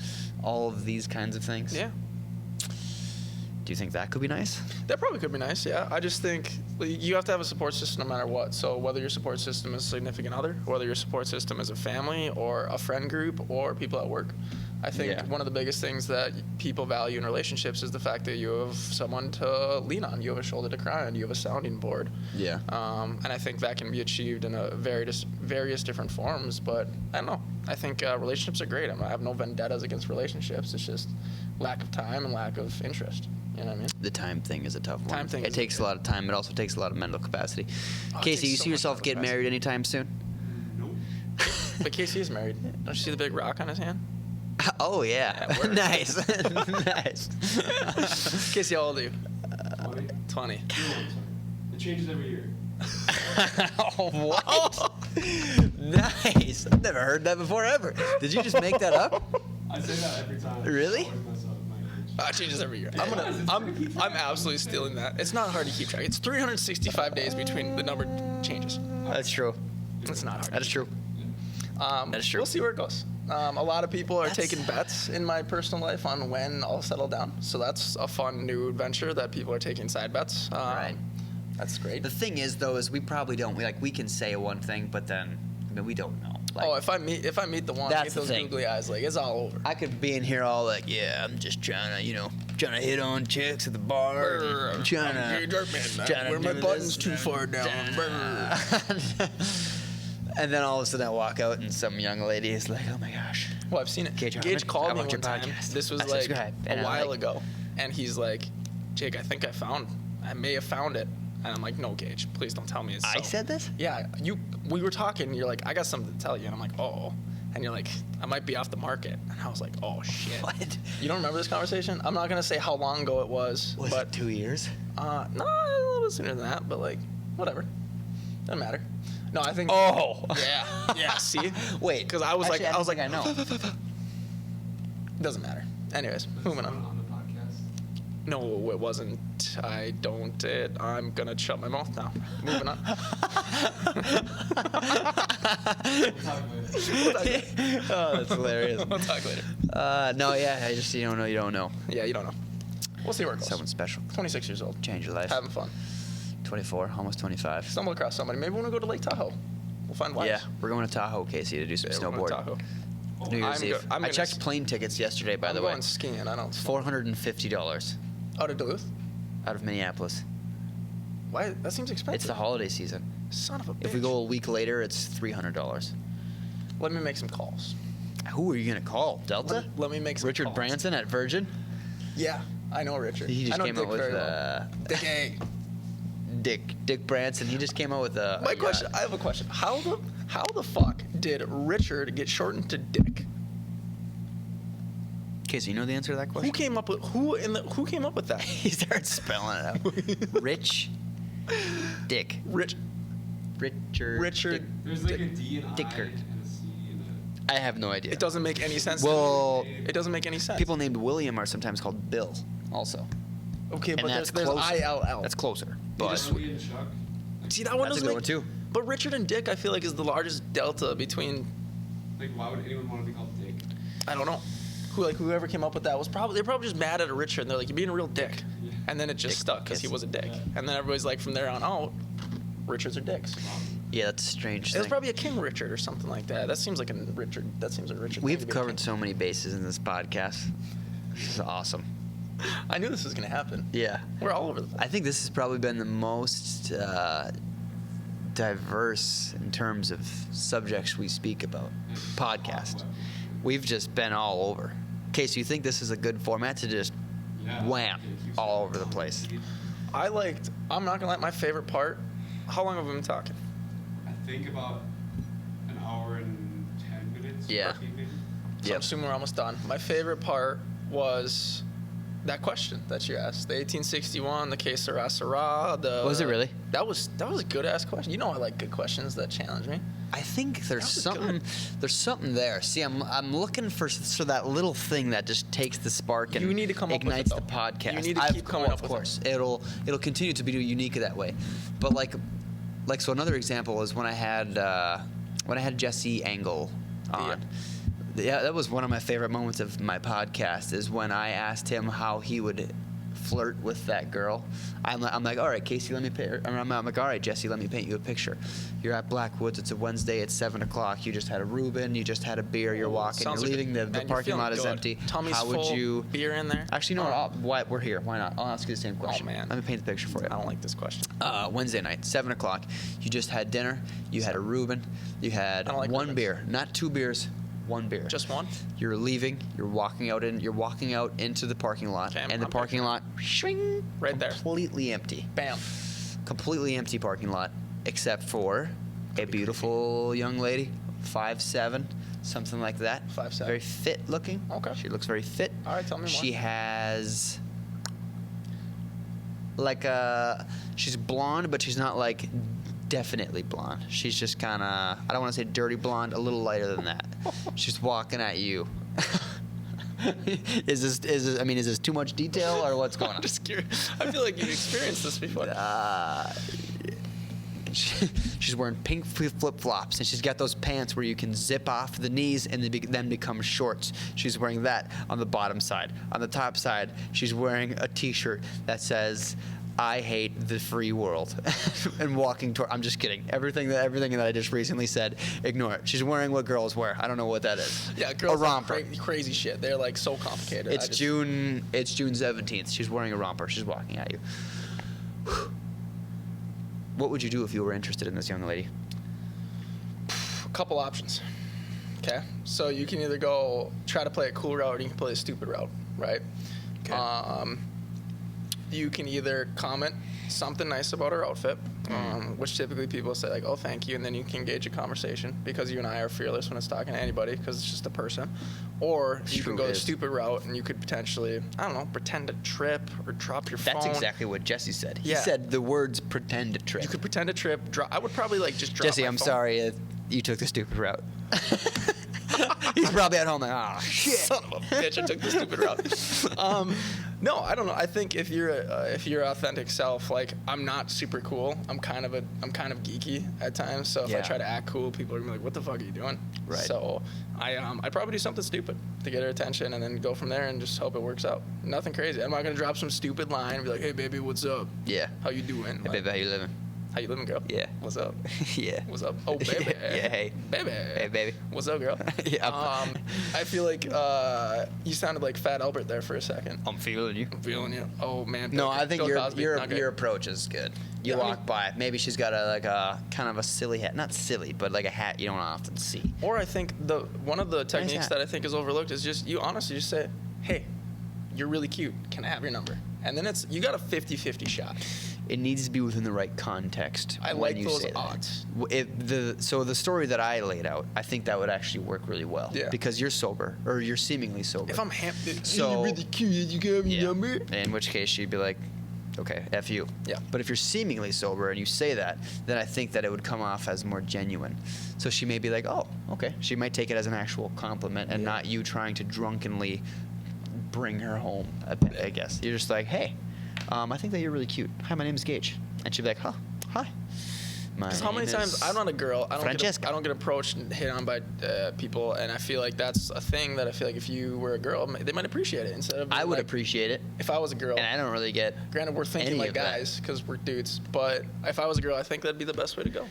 all of these kinds of things. yeah. Do you think that could be nice? That probably could be nice, yeah. I just think you have to have a support system no matter what. So whether your support system is a significant other, whether your support system is a family or a friend group or people at work. I think Yeah. one of the biggest things that people value in relationships is the fact that you have someone to lean on. You have a shoulder to cry on. You have a sounding board. Yeah. And I think that can be achieved in various different forms. But I don't know. I think relationships are great. I have no vendettas against relationships. It's just lack of time and lack of interest. You know what I mean? The time thing is a tough one. Time thing It is a takes a lot of time. It also takes a lot of mental capacity. Oh, it Casey, takes you so see much yourself mental getting capacity. married anytime soon? Nope. But Casey is married. Don't you see the big rock on his hand? Oh yeah, Yeah, word. nice, nice. Casey, how old are you? 20? 20. No, I'm sorry. It changes every year. Oh, what? Nice. I've never heard that before ever. Did you just make that up? I say that every time. Really? I always mess up my age. It changes every year. It's gonna keep I'm absolutely stealing that. It's not hard to keep track. It's 365 days between the number changes. That's true. It's not hard. That is true. That is true. We'll see where it goes. A lot of people are That's- taking bets in my personal life on when I'll settle down. So that's a fun new adventure that people are taking side bets. Right. That's great. The thing is, though, is we probably don't. We can say one thing, but then we don't know. Like, Oh, if I meet the one, That's get the those thing. googly eyes, like it's all over. I could be in here all like, yeah, I'm just trying to hit on chicks at the bar. Brr. I'm trying I'm gay to. dirt man. trying to Where my do buttons this, too far down. Brr. And then all of a sudden I walk out and some young lady is like, oh my gosh. Well, I've seen it. Gage, Gage I called me watch one your time. podcast. This was I like subscribe, a and I'm while like- ago, and he's like, "Jake, I think I may have found it." And I'm like, "No, Gage, please don't tell me it's I so." said this? Yeah, we were talking. You're like, "I got something to tell you," and I'm like, "Oh," and you're like, "I might be off the market," and I was like, "Oh shit." What? You don't remember this conversation? I'm not gonna say how long ago it was, Was but it 2 years? no, a little bit sooner than that, but like, whatever, doesn't matter. No, I think. Oh. Yeah. See. Wait. Because I was actually, like, I know. Doesn't matter. Anyways, Was moving this on. on the podcast? No, it wasn't. I don't. I'm gonna shut my mouth now. Moving on. We'll talk later. Oh, that's hilarious. We'll talk later. No, yeah, I just, you don't know. Yeah, you don't know. We'll see where it goes. Someone special. 26 years old. Change your life. Having fun. 24, almost 25. Stumble across somebody. Maybe we want to go to Lake Tahoe. We'll find wives. Yeah, we're going to Tahoe, Casey, to do some Yeah, we're going to snowboarding. Tahoe. New Year's I'm Eve. go- I'm I gonna checked s- plane tickets yesterday, by I'm the way. going skiing. I don't. $450 Out of Duluth. out of Minneapolis. Why? That seems expensive. It's the holiday season. Son of a bitch. If we go a week later, it's $300. Let me make some calls. Who are you going to call? Delta? Let me make some Richard calls. Branson at Virgin? Yeah, I know Richard. He I just know came Dick out with very well. Dick A. Dick Branson. He just came out with a. My a question. I have a question. How the fuck did Richard get shortened to Dick? Casey, you know the answer to that Who question? came up with that? He started spelling it out. Rich Dick. Richard. Richard. There's like a D and I Dickard. and a C and I have no idea. It doesn't make any sense. Well, to me. It doesn't make any sense. people named William are sometimes called Bill, also. Okay, and but that's there's closer. ILL. That's closer. a But Joey and Chuck. See, that one that's a doesn't good make. one, too. But Richard and Dick, I feel like, is the largest delta between. Like, why would anyone want to be called Dick? I don't know. Whoever came up with that was they're probably just mad at a Richard, and they're like, "You're being a real dick," Yeah. and then it just Dick stuck because he kiss. was a dick, Yeah. and then everybody's like, from there on out, Richards are dicks. yeah, that's a strange It was thing. probably a King Richard or something like that. That seems like a Richard. That seems like a Richard. thing We've to be a covered king. so many bases in this podcast. This is awesome. I knew this was gonna happen. Yeah. We're all over the place. I think this has probably been the most diverse in terms of subjects we speak about podcast. We've just been all over. Okay, so you think this is a good format to just Yeah. wham, all over the place. I'm not gonna lie, my favorite part. How long have we been talking? I think about an hour and 10 minutes. Yeah. 15 maybe. So Yep. I'm assuming we're almost done. My favorite part was that question that you asked. The 1861, the Que Sera Sera, Was it really? That was a good ass question. You know I like good questions that challenge me. I think there's That was something. good. There's something there. See, I'm looking for that little thing that just takes the spark and You need to come up with it, ignites the though. podcast. You need to keep coming up with Of course, it'll continue to be unique that way. But like so another example is when I had Jesse Engel on. Yeah, that was one of my favorite moments of my podcast. Is when I asked him how he would flirt with that girl. I'm like, all right, Casey, let me paint. I'm like, all right, Jesse, let me paint you a picture. You're at Blackwoods. It's a Wednesday. It's 7:00. You just had a Reuben. You just had a beer. You're walking. Sounds You're like leaving. The man, you're parking feeling lot is good. empty. Tummy's How would full, you? beer in there? Actually, no. We're here. Why not? I'll ask you the same question. man. Let me paint the picture for you. I don't like this question. Wednesday night, 7:00. You just had dinner. You had a Reuben. You had I don't like one Reubens. beer, not 2 beers. 1 beer. Just one? You're leaving. You're walking out into the parking lot, Okay, and the I'm parking picturing lot, swing, Right there. completely empty. Bam. Completely empty parking lot, except for a beautiful young lady, 5'7", something like that. 5'7". Very fit looking. Okay. She looks very fit. All right, tell me more. She has she's blonde, but she's not like definitely blonde. She's just kind of, I don't want to say dirty blonde, a little lighter than that. She's walking at you. Is this too much detail or what's going on? I'm just curious. I feel like you've experienced this before. She's wearing pink flip-flops, and she's got those pants where you can zip off the knees and then become shorts. She's wearing that on the bottom side. On the top side, she's wearing a T-shirt that says, "I hate the free world," and walking toward. I'm just kidding. Everything that I just recently said, ignore it. She's wearing what girls wear. I don't know what that is. Yeah, girls a romper. crazy shit. They're like so complicated. It's June 17th. She's wearing a romper. She's walking at you. What would you do if you were interested in this young lady? A couple options. Okay, so you can either go try to play a cool route or you can play a stupid route, right? Okay. You can either comment something nice about her outfit, which typically people say like, "Oh, thank you," and then you can engage a conversation because you and I are fearless when it's talking to anybody because it's just a person. Or you True can go the is. stupid route and you could potentially, I don't know, pretend to trip or drop your phone. That's exactly what Jesse said. He Yeah. said the words "pretend to trip." You could pretend to trip. I would probably like just drop Jesse, my I'm phone. sorry you took the stupid route. He's probably at home like, "Ah, shit." Son of a bitch! I took the stupid route. No, I don't know. I think if you're your authentic self, like I'm not super cool. I'm kind of geeky at times. So if I Yeah. try to act cool, people are gonna be like, "What the fuck are you doing?" Right. So I'd probably do something stupid to get her attention, and then go from there and just hope it works out. Nothing crazy. I'm not gonna drop some stupid line and be like, "Hey baby, what's up? Yeah. How you doing? Hey, Like, baby, how you living? how you living, girl? Yeah. What's up? Yeah. What's up? Oh, baby. Yeah, hey. Baby. Hey, baby. What's up, girl? Yeah. I feel like you sounded like Fat Albert there for a second. I'm feeling you. I'm feeling you. Oh, man. No, Bill- I think Bill Cosby, not great. your approach is good. You Yeah, I walk mean- by. Maybe she's got a kind of a silly hat. Not silly, but like a hat you don't often see. Or I think one of the techniques hat. that I think is overlooked is just you honestly just say, hey, you're really cute. Can I have your number? And then you got a 50-50 shot. It needs to be within the right context. I when like you those say that. odds. So the story that I laid out, I think that would actually work really well. Yeah. Because you're sober, or you're seemingly sober. If I'm So- you're really cute, you can have your number? In which case she'd be like, okay, F you. Yeah. But if you're seemingly sober and you say that, then I think that it would come off as more genuine. So she may be like, oh, okay. She might take it as an actual compliment and not you trying to drunkenly bring her home, I guess. You're just like, hey, I think that you're really cute. Hi, my name is Gage. And she'd be like, huh, hi. Because how many times I'm not a girl, I Francesca. don't get approached and hit on by people, and I feel like that's a thing that I feel like if you were a girl, they might appreciate it instead of. I would like, appreciate it. if I was a girl. And I don't really get. Granted, we're thinking any like of that. guys because we're dudes, but if I was a girl, I think that'd be the best way to go.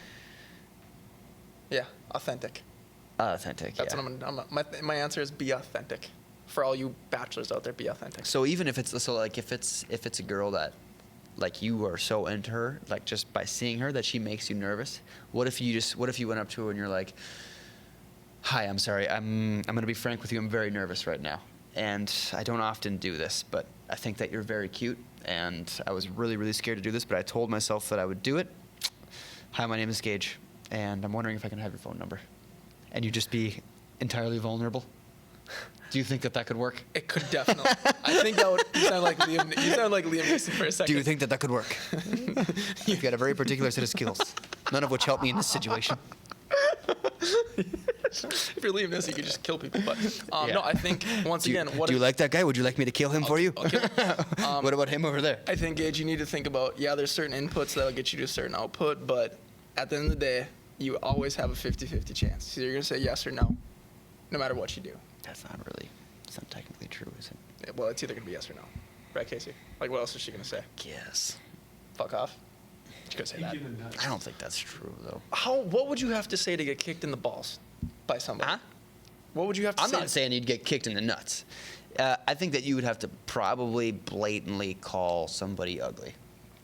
Yeah, authentic. Authentic. That's yeah. what my answer is be authentic. For all you bachelors out there, be authentic. So even if it's if it's a girl that like you are so into her, like just by seeing her that she makes you nervous, what if you went up to her and you're like, hi, I'm sorry, I'm gonna be frank with you, I'm very nervous right now, and I don't often do this, but I think that you're very cute, and I was really, really scared to do this, but I told myself that I would do it. Hi, my name is Gage, and I'm wondering if I can have your phone number. And you just be entirely vulnerable. Do you think that that could work? It could definitely. I think that would. You sound like Liam. You sound like Liam Neeson for a second. Do you think that that could work? You've got a very particular set of skills, none of which help me in this situation. If you're Liam Neeson, you could just kill people. But Yeah. no, I think once again, Do you like that guy? Would you like me to kill him for you? I'll kill him. What about him over there? I think, Gage, you need to think about, there's certain inputs that'll get you to a certain output, but at the end of the day, you always have a 50-50 chance. So you're going to say yes or no, no matter what you do. That's not technically true, is it? Well, it's either going to be yes or no. Right, Casey? Like, what else is she going to say? Yes. Fuck off? She could say that. Kick you in the nuts. I don't think that's true, though. What would you have to say to get kicked in the balls by somebody? Huh? What would you have to I'm say? not saying you'd get kicked in the nuts. I think that you would have to probably blatantly call somebody ugly.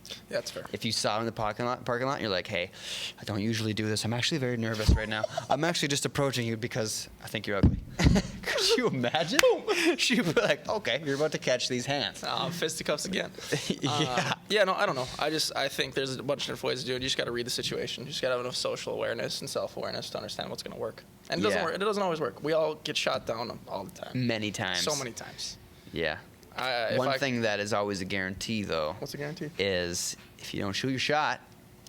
Yeah, that's fair. If you saw him in the parking lot, and you're like, hey, I don't usually do this. I'm actually very nervous right now. I'm actually just approaching you because I think you're ugly. Could you imagine? She'd be like, okay, you're about to catch these hands. Fisticuffs again. Yeah. Yeah, no, I don't know. I think there's a bunch of different ways to do it. You just got to read the situation. You just got to have enough social awareness and self-awareness to understand what's going to work. And it doesn't Yeah. work. It doesn't always work. We all get shot down all the time. Many times. So many times. Yeah. One Thing that is always a guarantee, though, What's the guarantee? is if you don't shoot your shot,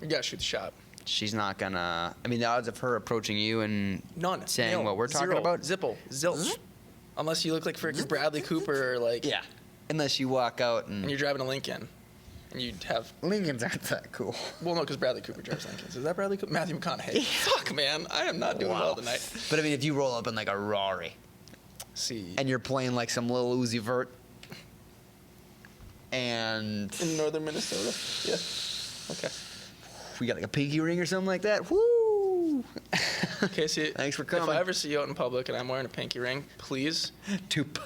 You got to shoot the shot. she's not gonna. I mean, the odds of her approaching you and None. saying Nil. what we're talking Zero. about. Zippo. Zilch. Unless you look like freaking Bradley Cooper or like, Yeah. Unless you walk out and and. you're driving a Lincoln. And you'd have, Lincolns aren't that cool. well, no, because Bradley Cooper drives Lincolns. Is that Bradley Cooper? Matthew McConaughey. Fuck, man. I am not doing well tonight. But I mean, if you roll up in like a Rari See. and you're playing like some little Uzi Vert and In northern Minnesota. Yeah. Okay. we got like a pinky ring or something like that, woo! Casey, Thanks for if coming. I ever see you out in public and I'm wearing a pinky ring, please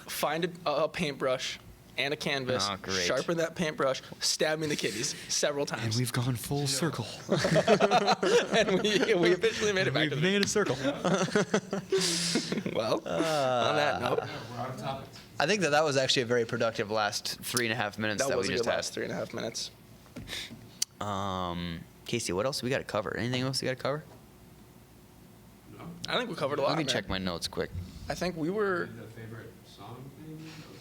find a paintbrush and a canvas, Oh, great. sharpen that paintbrush, stab me in the kidneys several times. And we've gone full circle. And we officially made it back to We've the made a circle. Well, on that note, Yeah, we're out of topics. I think that was actually a very productive last 3.5 minutes that that was we a just good had. last 3.5 minutes. Casey, what else we got to cover? Anything else we got to cover? No? I think we covered a lot. Let me man. check my notes quick. I think we were. The favorite song thing? That was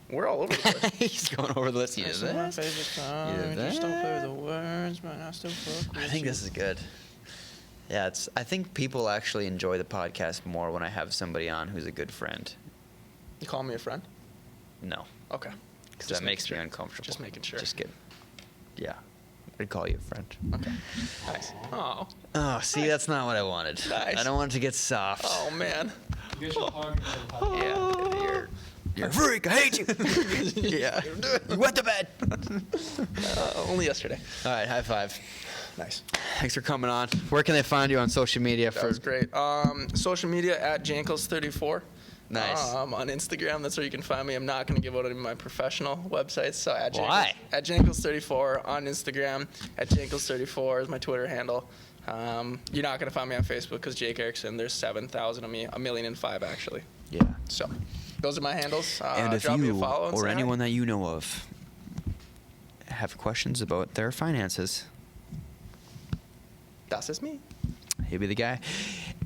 good. We're all over the place. He's going over the list. You This know is my that? favorite song. You know Just don't play that? the words, but I still fuck with I think you. this is good. Yeah, I think people actually enjoy the podcast more when I have somebody on who's a good friend. You call me a friend? No, Okay. because Just that making makes me sure. uncomfortable. Just making sure. Just kidding. Yeah, I'd call you a friend. Okay. Nice. Oh. Oh, see, that's not what I wanted. Nice. I don't want it to get soft. Oh man. You guys should hug the podcast. Yeah, you're a freak. I hate you. Yeah, you went to bed. Only yesterday. All right, high five. Nice. Thanks for coming on. Where can they find you on social media? That was great. Social media at Jankles34. Nice. On Instagram, that's where you can find me. I'm not going to give out any of my professional websites. So at Why? At Jankles34 on Instagram. At Jankles34 is my Twitter handle. You're not going to find me on Facebook because Jake Erickson. There's 7,000 of me, 1,000,005 actually. Yeah. So those are my handles. And if drop me a you follow and or say hi. anyone that you know of have questions about their finances, Das ist me. he'll be the guy.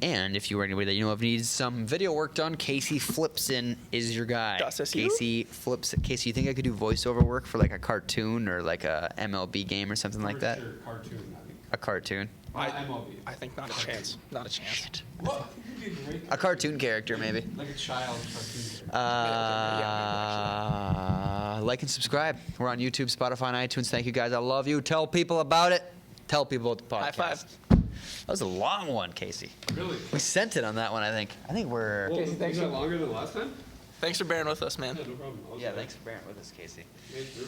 And if you or anybody that you know of needs some video work done, Casey Flipson is your guy. Das ist you? Casey Flips. Casey, you think I could do voiceover work for like a cartoon or like a MLB game or something like that? Sure, cartoon, I think. A cartoon. MLB. I think not a chance. Not a chance. What? You'd be a great A cartoon character, maybe. Like a child cartoon. Like and subscribe. We're on YouTube, Spotify, and iTunes. Thank you guys. I love you. Tell people about it. Tell people about the podcast. High five. That was a long one, Casey. Really? We sent it on that one, I think. I think we're. Well, Casey, thanks was that for- longer than last time? Thanks for bearing with us, man. Yeah, no problem. Yeah, thanks for bearing with us, Casey. Made it through.